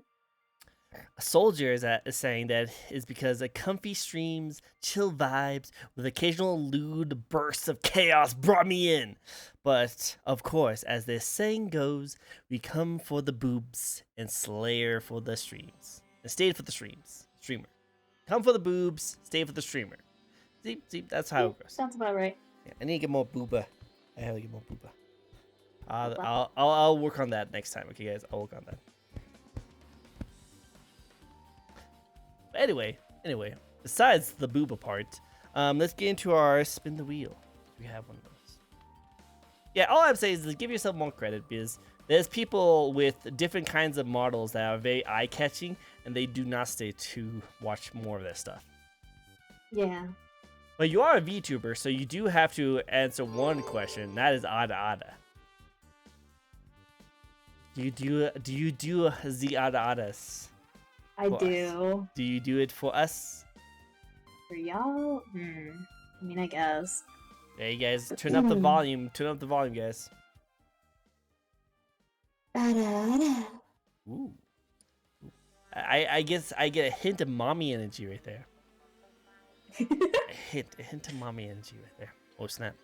A soldier is saying that is because the comfy streams, chill vibes, with occasional lewd bursts of chaos brought me in. But, of course, as this saying goes, we come for the boobs and slayer for the streams. And stay for the streams. Streamer. Come for the boobs, stay for the streamer. See, that's how it goes. Sounds about right. Yeah, I need to get more booba. I have to get more booba. I'll work on that next time, okay, guys? I'll work on that. But anyway, besides the booba part, let's get into our spin the wheel. We have one of those. Yeah, all I'm saying is give yourself more credit, because there's people with different kinds of models that are very eye-catching, and they do not stay to watch more of that stuff. Yeah. But you are a VTuber, so you do have to answer one question. That is Ada. Do you do the Adas? I do. Us? Do you do it for us? For y'all? I mean, I guess. Hey guys, turn up the volume. Turn up the volume, guys. Ooh. I guess I get a hint of mommy energy right there. a hint of mommy energy right there. Oh snap!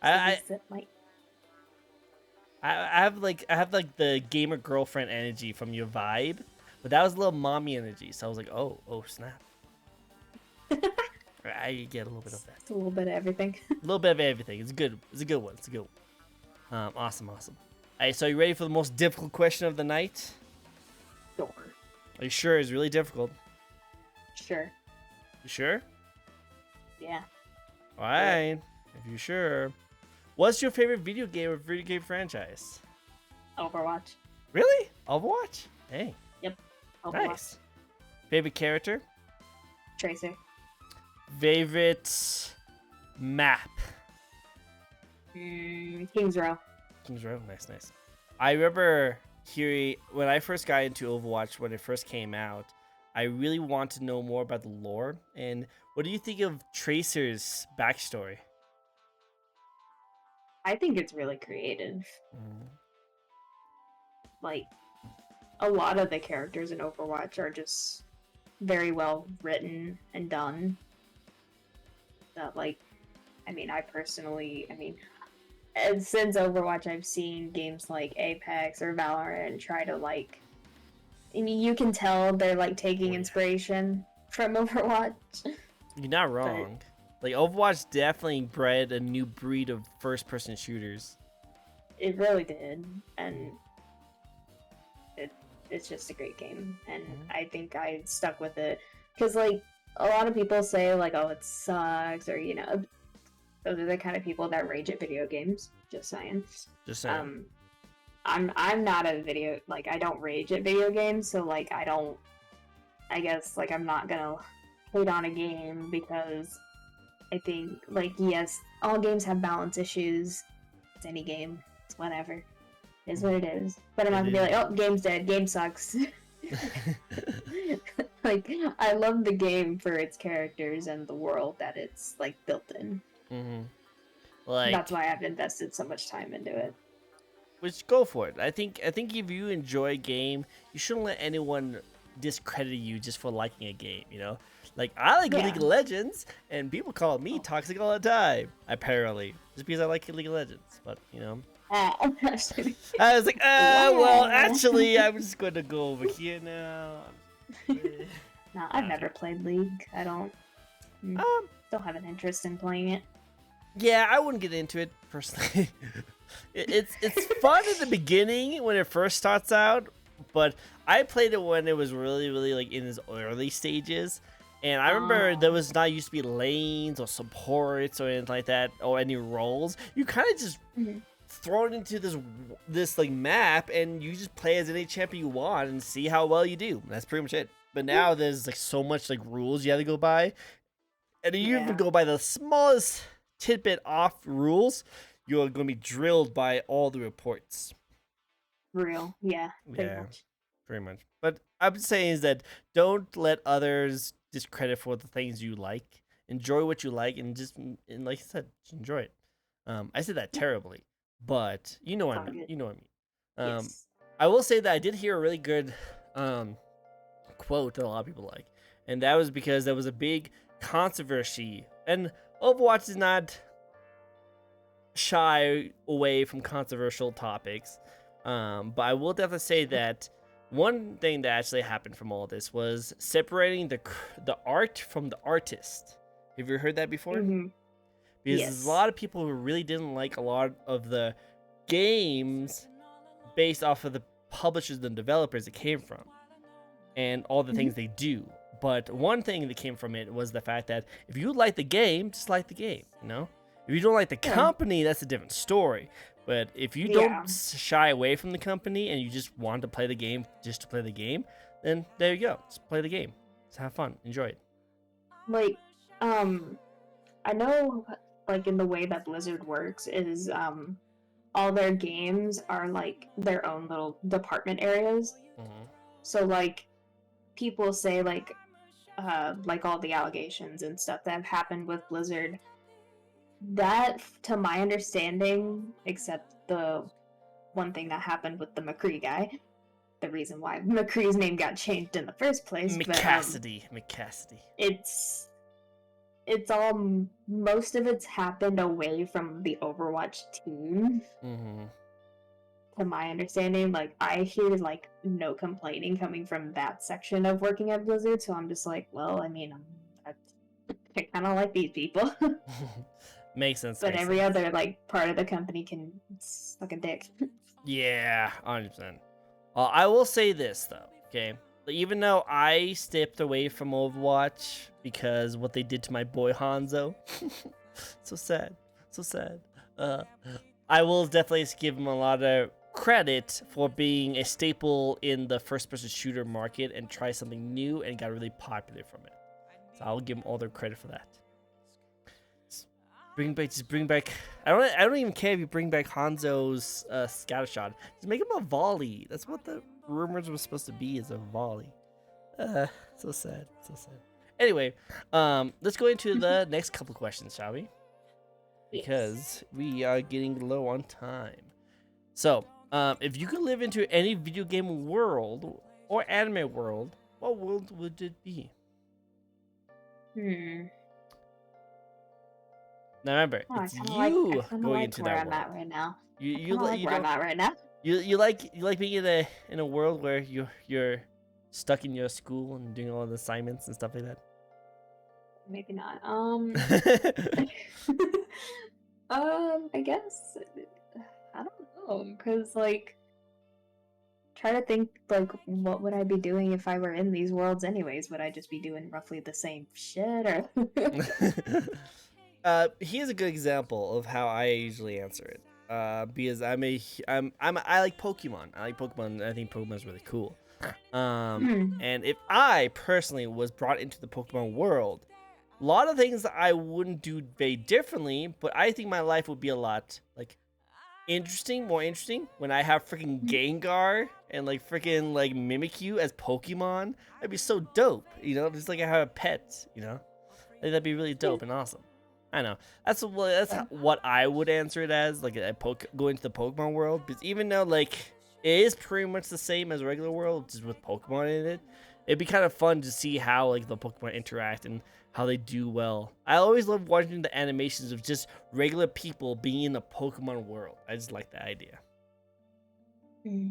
I have like the gamer girlfriend energy from your vibe, but that was a little mommy energy. So I was like, oh snap! I get a little bit of that. It's a little bit of everything. A little bit of everything. It's good. It's a good one. Awesome. All right, so are you ready for the most difficult question of the night? Sure. Are you sure it's really difficult? Sure. You sure? Yeah. Alright. If you're sure. What's your favorite video game or video game franchise? Overwatch. Really? Overwatch? Hey. Yep. Overwatch. Nice. Favorite character? Tracer. Favorite map? Kings Row. Kings Row. Nice, nice. I remember hearing when I first got into Overwatch when it first came out, I really want to know more about the lore. And what do you think of Tracer's backstory? I think it's really creative. Mm. Like, a lot of the characters in Overwatch are just very well written and done. That, like, I mean, and since Overwatch, I've seen games like Apex or Valorant try to, like, I mean, you can tell they're, like, taking inspiration from Overwatch. You're not wrong. Like, Overwatch definitely bred a new breed of first-person shooters. It really did, and it's just a great game, and I think I stuck with it. Because, like, a lot of people say, like, oh, it sucks, or, you know, those are the kind of people that rage at video games. Just saying. Just saying. I'm not a I don't rage at video games, so, like, I guess, like, I'm not gonna hate on a game because I think, like, yes, all games have balance issues. It's any game. It's whatever. It is what it is. But I'm not gonna be like, oh, game's dead. Game sucks. Like, I love the game for its characters and the world that it's, like, built in. Mm-hmm. Like, that's why I've invested so much time into it. Which, go for it. I think if you enjoy a game, you shouldn't let anyone discredit you just for liking a game, you know? Like, I like League of Legends, and people call me toxic all the time, apparently. Just because I like League of Legends, but, you know. I was like, well, actually, I'm just going to go over here now. No, I've never played League. I don't have an interest in playing it. Yeah, I wouldn't get into it, personally. It's fun in the beginning when it first starts out, but I played it when it was really, really, like, in its early stages. And I remember there was not used to be lanes or supports or anything like that, or any roles. You kind of just thrown into this like map, and you just play as any champion you want and see how well you do. That's pretty much it. But now there's like so much like rules you have to go by, and you even go by the smallest tidbit off rules, you're going to be drilled by all the reports. Real, pretty much. But I'm saying is that don't let others discredit for the things you like. Enjoy what you like, and like I said, just enjoy it. I said that terribly, but you know what I mean. You know what I mean. Yes. I will say that I did hear a really good quote that a lot of people like, and that was because there was a big controversy, and Overwatch is not shy away from controversial topics, but I will definitely say that one thing that actually happened from all this was separating the art from the artist. Have you heard that before? Because there's a lot of people who really didn't like a lot of the games based off of the publishers and developers it came from, and all the things they do. But one thing that came from it was the fact that if you like the game, just like the game, you know? If you don't like the company, that's a different story. But if you don't shy away from the company and you just want to play the game just to play the game, then there you go. Just play the game. Just have fun. Enjoy it. Like, I know, like, in the way that Blizzard works is, all their games are, like, their own little department areas. So, like, people say, like all the allegations and stuff that have happened with Blizzard, that, to my understanding, except the one thing that happened with the McCree guy, the reason why McCree's name got changed in the first place. McCassidy. It's all, most of it's happened away from the Overwatch team. To my understanding, like, I hear, like, no complaining coming from that section of working at Blizzard, so I'm just like, well, I mean, I kind of like these people. Makes sense. But every other, like, part of the company can suck a dick. Yeah, 100%. I will say this, though, okay? even though I stepped away from Overwatch because what they did to my boy Hanzo, so sad, so sad. I will definitely give him a lot of credit for being a staple in the first-person shooter market and try something new and got really popular from it. So I'll give him all the credit for that. Just bring back. I don't even care if you bring back Hanzo's scattershot. Just make him a volley. That's what the rumors were supposed to be, is a volley. So sad, so sad. Anyway, let's go into the next couple questions, shall we? Because we are getting low on time. So, if you could live into any video game world or anime world, what world would it be? Now remember, it's you going into that world. I'm at right now. You like where I'm at right now. You like being in a world where you're stuck in your school and doing all the assignments and stuff like that. Maybe not. I guess I don't know, because like, try to think like, what would I be doing if I were in these worlds anyways? Would I just be doing roughly the same shit, or? Here's a good example of how I usually answer it. Because I like Pokemon. I like Pokemon. I think Pokemon is really cool. And if I personally was brought into the Pokemon world, a lot of things I wouldn't do very differently, but I think my life would be a lot like more interesting when I have freaking Gengar and like freaking like Mimikyu as Pokemon. That'd be so dope, you know, just like I have a pet, you know. I think that'd be really dope and awesome. I know. That's what I would answer it as, like go into the Pokemon world. Because even though like it is pretty much the same as regular world, just with Pokemon in it, it'd be kind of fun to see how like the Pokemon interact and how they do well. I always love watching the animations of just regular people being in the Pokemon world. I just like that idea. I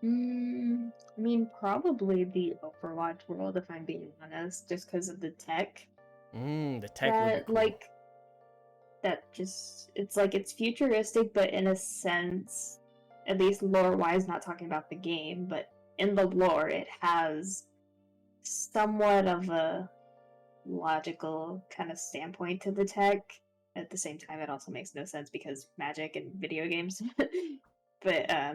mean, probably the Overwatch world, if I'm being honest, just because of the tech. The tech would be cool. Like, that just, it's like, it's futuristic, but in a sense, at least lore-wise, not talking about the game, but in the lore, it has somewhat of a logical kind of standpoint to the tech. At the same time, it also makes no sense because magic and video games. But, I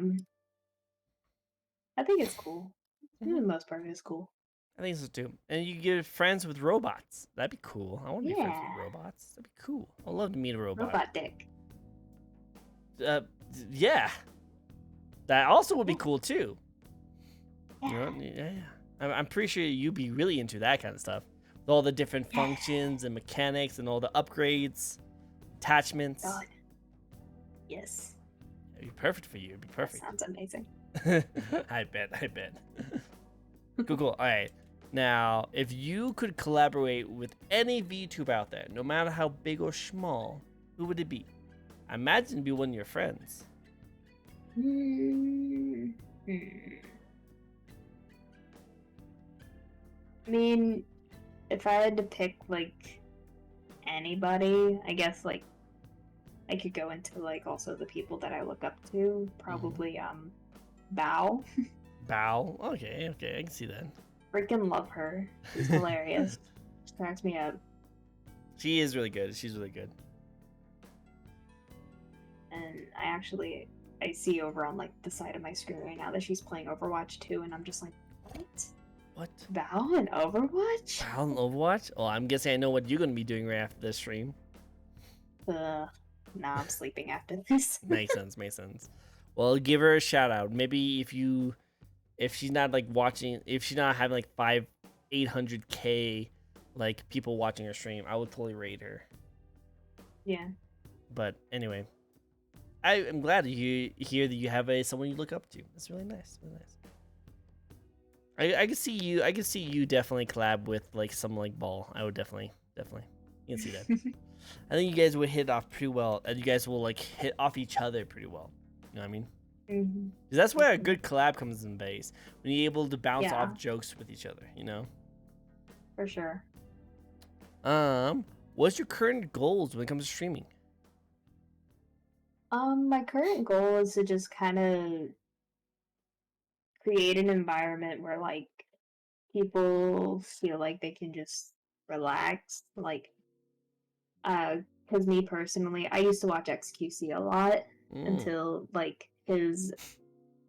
think it's cool. For the most part, it's cool. I think so too. And you get friends with robots. That'd be cool. I want to be friends with robots. That'd be cool. I'd love to meet a robot. Robot dick. Yeah. That also would be cool too. You know, yeah. I'm pretty sure you'd be really into that kind of stuff. With all the different functions and mechanics and all the upgrades, attachments. God. Yes. It'd be perfect for you. It'd be perfect. That sounds amazing. I bet. Cool. All right. Now, if you could collaborate with any VTuber out there, no matter how big or small, who would it be? I imagine it'd be one of your friends. I mean, if I had to pick, like, anybody, I guess, like, I could go into, like, also the people that I look up to. Probably, Bao. Bao? Okay, I can see that. Freaking love her. She's hilarious. She cracks me up. She is really good. She's really good. And I see over on, like, the side of my screen right now that she's playing Overwatch 2, and I'm just like, what? Bao in Overwatch? Bao in Overwatch? Oh, I'm guessing I know what you're going to be doing right after this stream. Nah, I'm sleeping after this. Makes sense. Well, give her a shout out. Maybe if she's not like watching, if she's not having like 800K like people watching her stream, I would totally rate her. Yeah. But anyway, I am glad to hear that you have someone you look up to. That's really nice. Really nice. I can see you definitely collab with like someone like Ball. I would definitely. You can see that. I think you guys would hit off pretty well, and you guys will like hit off each other pretty well. You know what I mean? Mm-hmm. Because that's where a good collab comes in base, when you're able to bounce off jokes with each other. You know? For sure. What's your current goals when it comes to streaming? My current goal is to just kind create an environment where like people feel like they can just relax. Like, because me personally, I used to watch XQC a lot until like his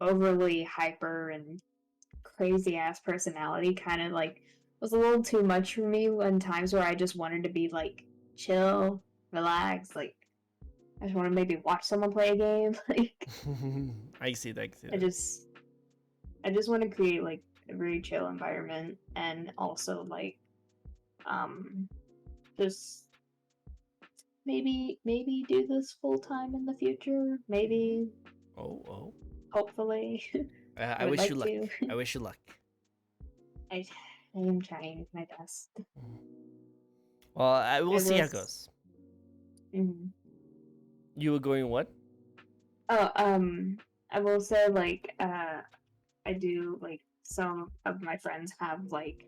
overly hyper and crazy ass personality kind of like was a little too much for me in times where I just wanted to be like chill, relax, like I just want to maybe watch someone play a game. Like I see that. I see I that. I just want to create like a very chill environment and also like just maybe do this full time in the future. Maybe Oh. hopefully I I would wish you like luck. to. I wish you luck. I am trying my best. Well, we'll I see how will. it goes. Mm-hmm. You were going what? Oh, I will say like I do like some of my friends have like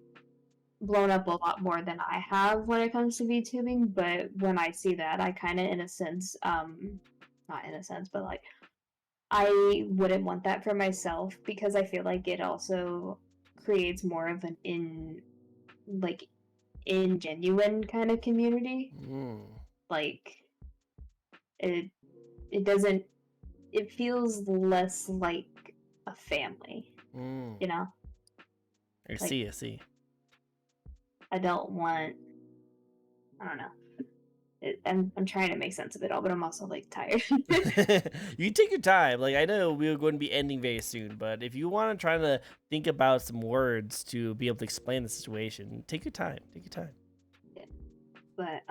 blown up a lot more than I have when it comes to VTubing, but when I see that, I kind of in a sense not in a sense, but like I wouldn't want that for myself because I feel like it also creates more of an like ingenuine kind of community. Like it it doesn't it feels less like a family, you know? I Like see. I don't want I don't know. I'm trying to make sense of it all, but I'm also like tired. You take your time. Like I know we're going to be ending very soon, but if you want to try to think about some words to be able to explain the situation, take your time. Take your time. Yeah. But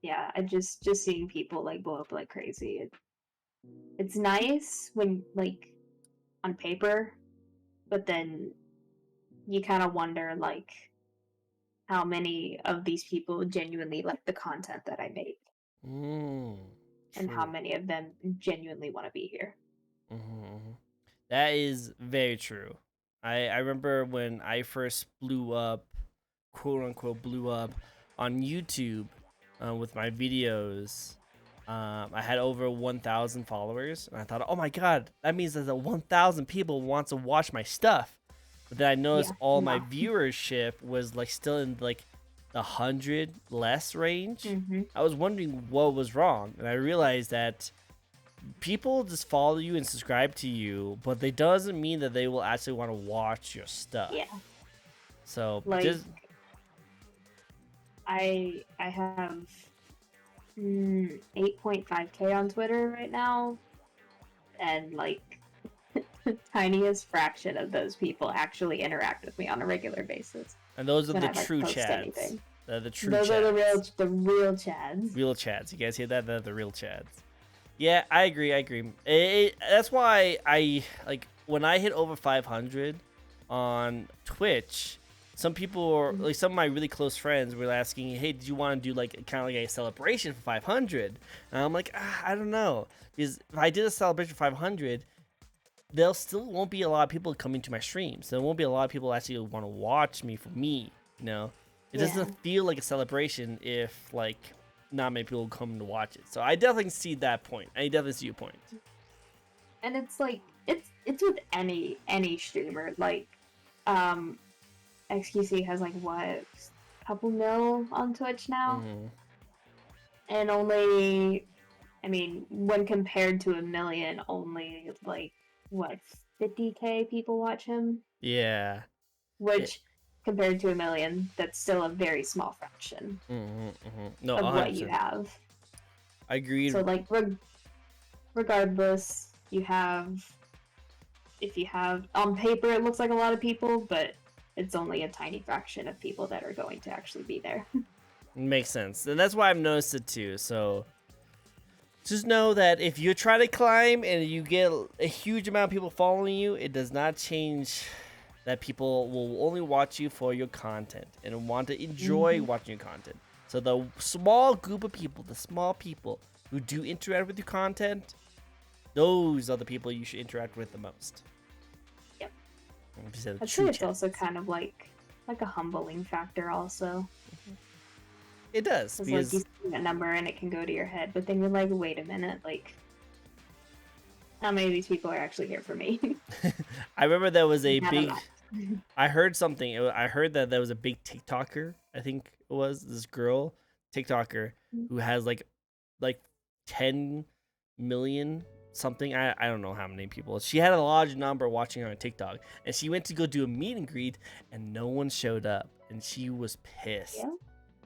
yeah, I just seeing people like blow up like crazy. It's nice when like on paper, but then you kind of wonder like how many of these people genuinely like the content that I make, and how True. many of them genuinely want to be here. That is very true. I remember when I first blew up, quote unquote, blew up on YouTube with my videos. I had over 1,000 followers, and I thought, oh my god, that means that the 1,000 people wants to watch my stuff. But then I noticed Yeah, all my no. viewership was like still in like the 100 less range. Mm-hmm. I was wondering what was wrong, and I realized that people just follow you and subscribe to you, but it doesn't mean that they will actually want to watch your stuff. Yeah, So like just I have 8.5K on Twitter right now, and like the tiniest fraction of those people actually interact with me on a regular basis. and those are the I like true post chads. anything. They're the true Those chads. are the real chads. Real chads. You guys hear that? They're the real chads. Yeah, I agree. That's why I like when I hit over 500 on Twitch. Some people were like, some of my really close friends were asking, "Hey, did you want to do like kind of like a celebration for 500?" And I'm like, I don't know, because if I did a celebration for 500, there still won't be a lot of people coming to my streams. There won't be a lot of people actually want to watch me for me. You know, it doesn't feel like a celebration if like not many people come to watch it. So I definitely see that point. I definitely see your point. And it's like it's with any streamer. Like XQC has like what a couple mil on Twitch now. And only I mean, when compared to a million, only like what 50K people watch him. Yeah. Which compared to a million, that's still a very small fraction No, of 100%. what you have. I agreed. So like regardless, if you have on paper it looks like a lot of people, but it's only a tiny fraction of people that are going to actually be there. Makes sense. And that's why I've noticed it too. So just know that if you try to climb and you get a huge amount of people following you, it does not change that people will only watch you for your content and want to enjoy watching your content. So the small group of people, the small people who do interact with your content, those are the people you should interact with the most. Yep. I'd say it's also kind of like a humbling factor also. It does. Because like you see that number and it can go to your head, but then you're like, wait a minute, like how many of these people are actually here for me. I remember there was a Not a big. lot. I heard something. I heard that there was a big TikToker. I think it was this girl TikToker who has like 10 million something. I don't know how many people. She had a large number watching her on TikTok, and she went to go do a meet and greet, and no one showed up, and she was pissed. Yeah.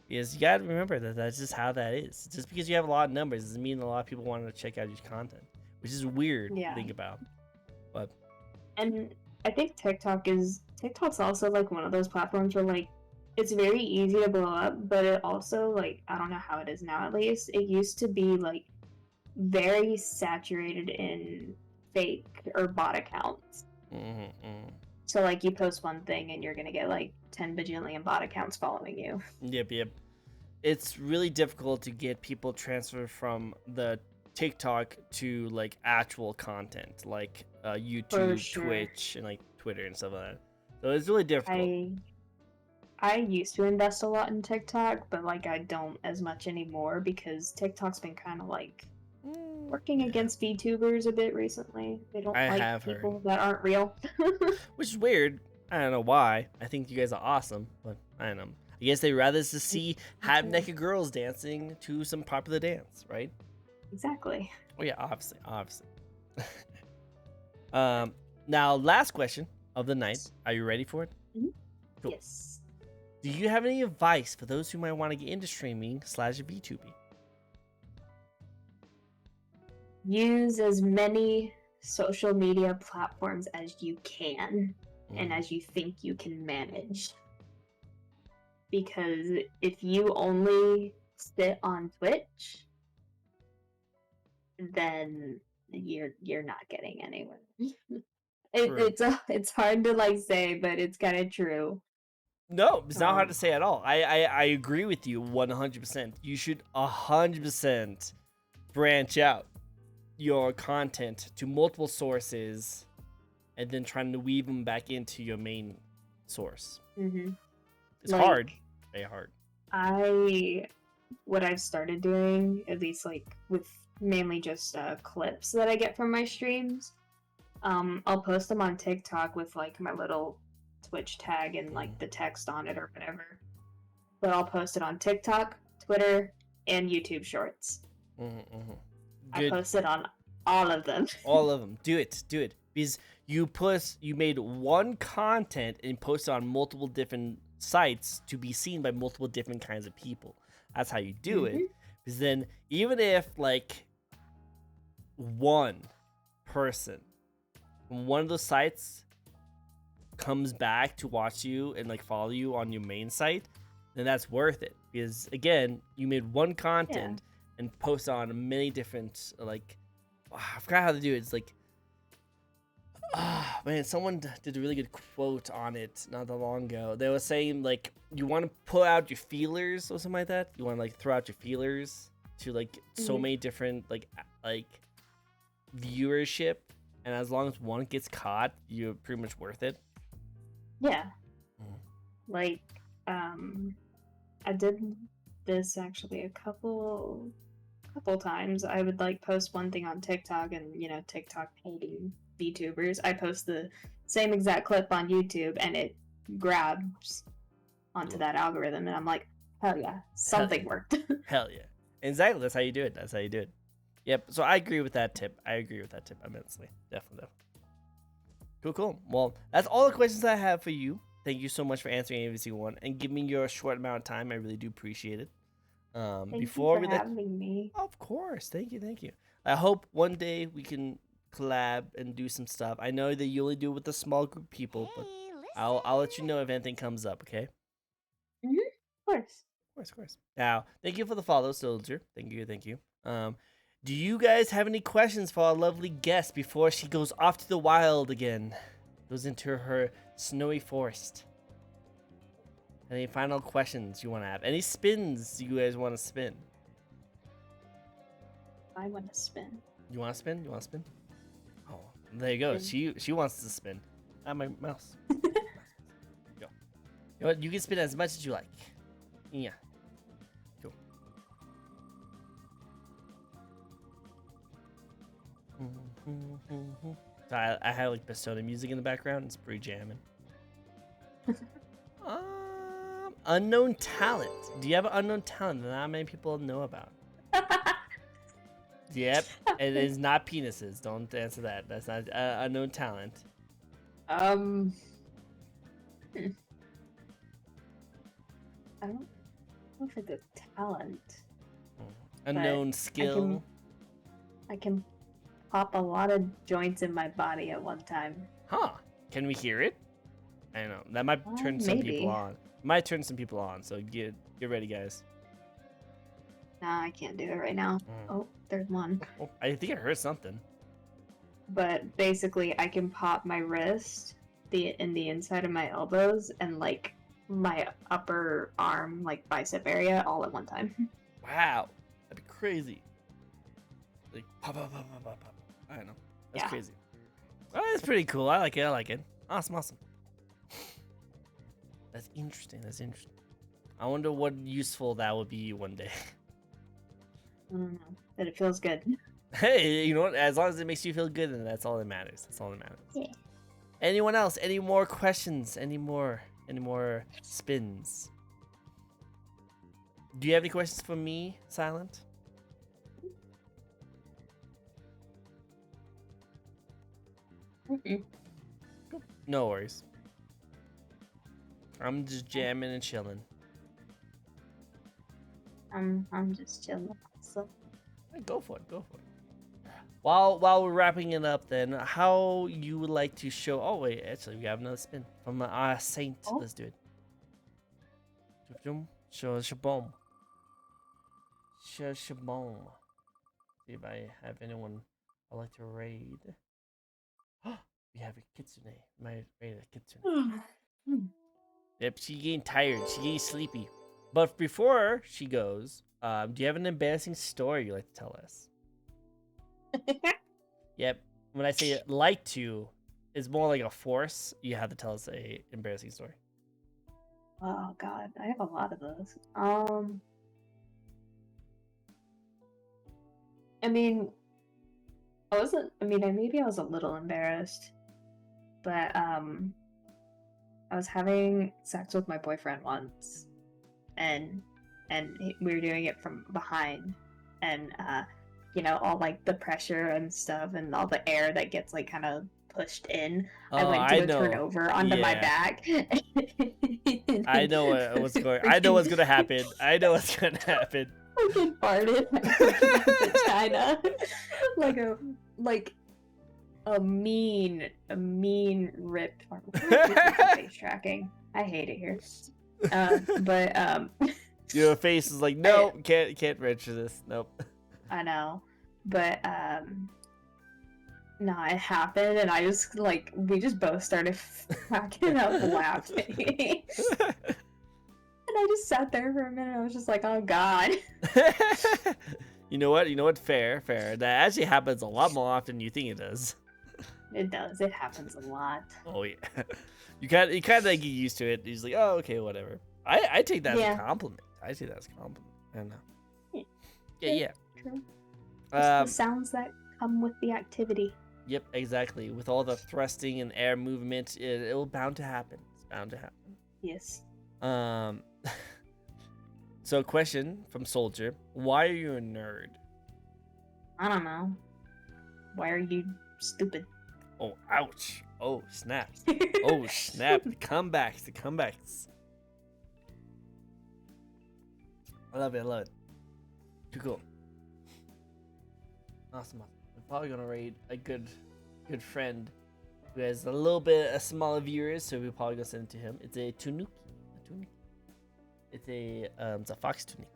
Because you gotta remember that that's just how that is. Just because you have a lot of numbers doesn't mean a lot of people want to check out your content, which is weird to think about. But and I think TikTok's also like one of those platforms where like it's very easy to blow up, but it also like I don't know how it is now at least. It used to be like very saturated in fake or bot accounts. So like you post one thing and you're gonna get like 10 bajillion bot accounts following you. Yep. It's really difficult to get people transferred from the TikTok to like actual content, like YouTube, sure. Twitch, and like Twitter and stuff like that. So it's really difficult. I used to invest a lot in TikTok, but like I don't as much anymore because TikTok's been kind of like working against Vtubers a bit recently. They don't like people that aren't real. Which is weird. I don't know why. I think you guys are awesome, but I don't know. I guess they'd rather just see half-naked girls dancing to some popular dance, right? Exactly. Oh yeah, obviously. Now last question of the night. Are you ready for it? Mm-hmm. Cool. Yes. Do you have any advice for those who might want to get into streaming / VTubing? Use as many social media platforms as you can and as you think you can manage. Because if you only sit on Twitch, then you're not getting anywhere. It's hard to like say, but it's kind of true. No, it's not hard to say at all. I agree with you 100%. You should 100% branch out your content to multiple sources and then trying to weave them back into your main source. It's like, hard. Very hard. What I've started doing, at least like with mainly just clips that I get from my streams, I'll post them on TikTok with like my little Twitch tag and like the text on it or whatever. But I'll post it on TikTok, Twitter, and YouTube Shorts. I post it on all of them. All of them. Do it. Because you made one content and posted on multiple different sites to be seen by multiple different kinds of people. That's how you do it. Because then even if like one person from one of those sites comes back to watch you and like follow you on your main site, then that's worth it. Because again, you made one content and post on many different like I forgot how to do it. It's like man, someone did a really good quote on it not that long ago. They were saying like you want to put out your feelers or something like that. You want to like throw out your feelers to like so many different like viewership, and as long as one gets caught, you're pretty much worth it. Yeah. Like I did this actually a couple times. I would like post one thing on TikTok and TikTok hating VTubers. I post the same exact clip on YouTube and it grabs onto that algorithm and I'm like, hell yeah, something worked. Hell yeah. Exactly, that's how you do it. Yep, so I agree with that tip. Immensely. Definitely. Cool. Well, that's all the questions I have for you. Thank you so much for answering every single one and giving me your short amount of time. I really do appreciate it. Thank you for having me. Of course. Thank you. I hope one day we can collab and do some stuff. I know that you only do it with a small group of people, but I'll let you know if anything comes up, okay? Of course. Of course. Now, thank you for the follow, Soldier. Thank you. Do you guys have any questions for our lovely guest before she goes off to the wild again? Goes into her snowy forest. Any final questions you want to have? Any spins you guys want to spin? I want to spin. You want to spin? Oh, there you go. She wants to spin. My mouse. Go. You know what? You can spin as much as you like. Yeah. Cool. So I have like Persona music in the background. It's pretty jamming. Unknown talent. Do you have an unknown talent that not many people know about? Yep, it is not penises. Don't answer that. That's not unknown talent. Hmm. I don't think it's talent. Unknown skill. I can pop a lot of joints in my body at one time. Huh? Can we hear it? I don't know. That might turn some people on. Might turn some people on. So get ready, guys. Nah, I can't do it right now. Oh, there's one. Oh, I think I heard something. But basically, I can pop my wrist, in the inside of my elbows, and like my upper arm, like bicep area, all at one time. Wow, that'd be crazy. Like pop, pop, pop, pop, pop, pop. I don't know. That's crazy. Oh, that's pretty cool. I like it. I like it. Awesome, awesome. That's interesting. That's interesting. I wonder what useful that would be one day. I don't know, but it feels good. Hey, you know what? As long as it makes you feel good, then that's all that matters. That's all that matters. Yeah. Anyone else? Any more questions? Any more spins? Do you have any questions for me, Silent? No worries. I'm just jamming and chilling. I'm just chilling. So Go for it. Go for it. While we're wrapping it up, then how you would like to show? Oh wait, actually we have another spin from Saint. Oh. Let's do it. Show shabom. Show shabom. See if I have anyone I'd like to raid. We have a kitsune. My raid a kitsune. Yep, she getting tired. She getting sleepy. But before she goes, do you have an embarrassing story you'd like to tell us? Yep. When I say like to, it's more like a force. You have to tell us a embarrassing story. Oh God, I have a lot of those. I mean, maybe I was a little embarrassed, but I was having sex with my boyfriend once, and we were doing it from behind, and all like the pressure and stuff, and all the air that gets like kind of pushed in. I went to turn over onto my back. I know what's going. I know what's gonna happen. I know what's gonna happen. Fucking farted my vagina like a mean ripped face tracking. I hate it here. But your face is like, no, can't register this. Nope. I know, but no, it happened, and I just like we just both started cracking up laughing. And I just sat there for a minute. I was just like, oh God. You know what? Fair. That actually happens a lot more often than you think it does. It does. It happens a lot. Oh yeah. You kind of like get used to it. He's like, oh, okay, whatever. I take that as a compliment. I take that as a compliment. I don't know. Yeah. True. The sounds that come with the activity. Yep, exactly. With all the thrusting and air movement, it'll bound to happen. It's bound to happen. Yes. So question from Soldier: why are you a nerd? I don't know. Why are you stupid? Oh, ouch! Oh, snap! Oh, snap! The comebacks. I love it. Too cool. Awesome. I'm probably gonna raid a good friend who has a little bit of smaller viewers, so we're probably gonna send it to him. It's a Tanuki. It's a fox Tanuki.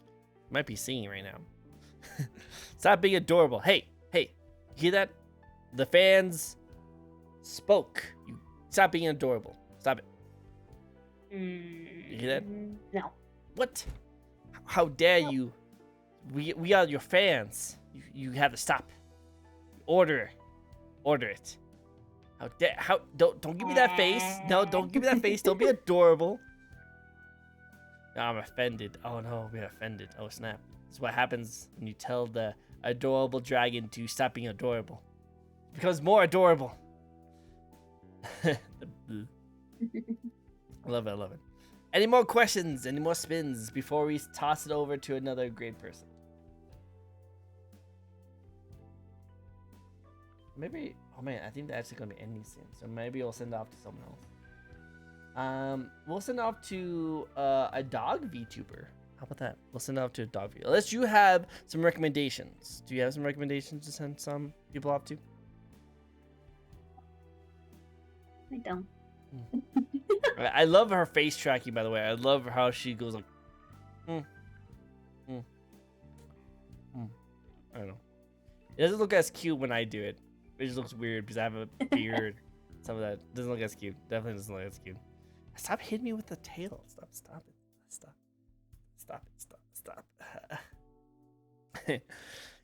You might be singing right now. Stop being adorable. Hey, you hear that? The fans spoke. You stop being adorable. Stop it. You hear that? No. What? How dare you? We are your fans. You have to stop. Order it. Don't give me that face. No, don't give me that face. Don't be adorable. No, I'm offended. Oh no, we're offended. Oh snap. This is what happens when you tell the adorable dragon to stop being adorable. becomes more adorable. I love it. I love it. Any more questions? Any more spins before we toss it over to another great person? Maybe. Oh man, I think that's actually gonna be ending soon. So maybe we'll send it off to someone else. We'll send it off to a dog VTuber. How about that? We'll send it off to a dog VTuber. Unless you have some recommendations. Do you have some recommendations to send some people off to? I don't. I love her face tracking, by the way. I love how she goes like, I don't know. It doesn't look as cute when I do it. It just looks weird because I have a beard. Some of that doesn't look as cute. Definitely doesn't look as cute. Stop hitting me with the tail. Stop it.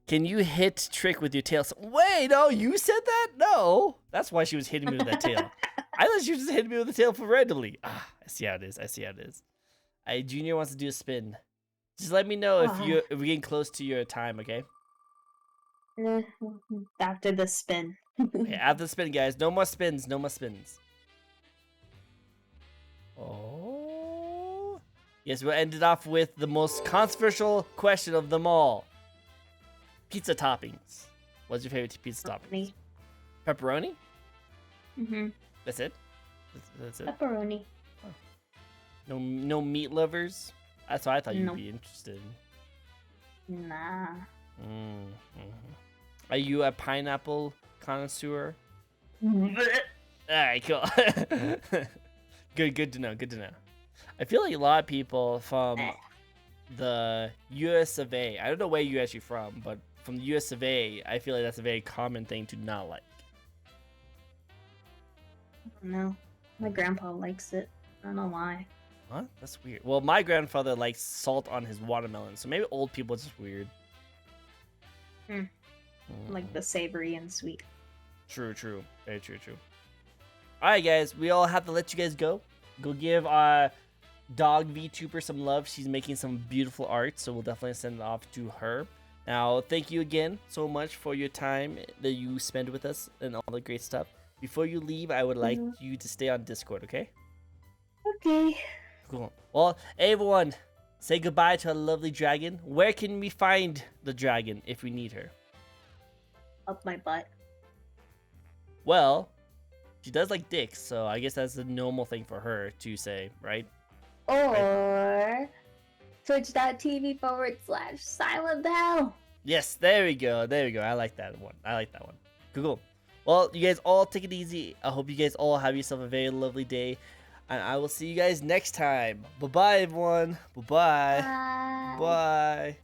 Can you hit Trick with your tail? Wait, no, you said that? No. That's why she was hitting me with that tail. I thought she was just hitting me with the tail for randomly. I see how it is. Junior wants to do a spin. Just let me know if we're getting close to your time, okay? After the spin. Okay, after the spin, guys. No more spins. Oh. Yes, we'll end it off with the most controversial question of them all. Pizza toppings. What's your favorite pizza toppings? Pepperoni? Mm-hmm. That's it? That's it? Pepperoni. Oh. No meat lovers? That's what I thought you'd be interested in. Nah. Are you a pineapple connoisseur? Alright, cool. Good to know. I feel like a lot of people from the US of A, I don't know where you're actually from, but from the US of A, I feel like that's a very common thing to not like. No, my grandpa likes it. I don't know why. Huh? That's weird. Well, my grandfather likes salt on his watermelon, so maybe old people are just weird. Like the savory and sweet. True. Very true. Alright, guys, we all have to let you guys go. Go give our dog VTuber some love. She's making some beautiful art, so we'll definitely send it off to her. Now, thank you again so much for your time that you spend with us and all the great stuff. Before you leave, I would like you to stay on Discord, okay? Okay. Cool. Well, everyone, say goodbye to a lovely dragon. Where can we find the dragon if we need her? Up my butt. Well, she does like dicks, so I guess that's a normal thing for her to say, right? Or twitch.tv/SilentBell. Yes, there we go. I like that one. Cool. Well, you guys all take it easy. I hope you guys all have yourself a very lovely day. And I will see you guys next time. Bye-bye, everyone. Bye-bye. Bye. Bye.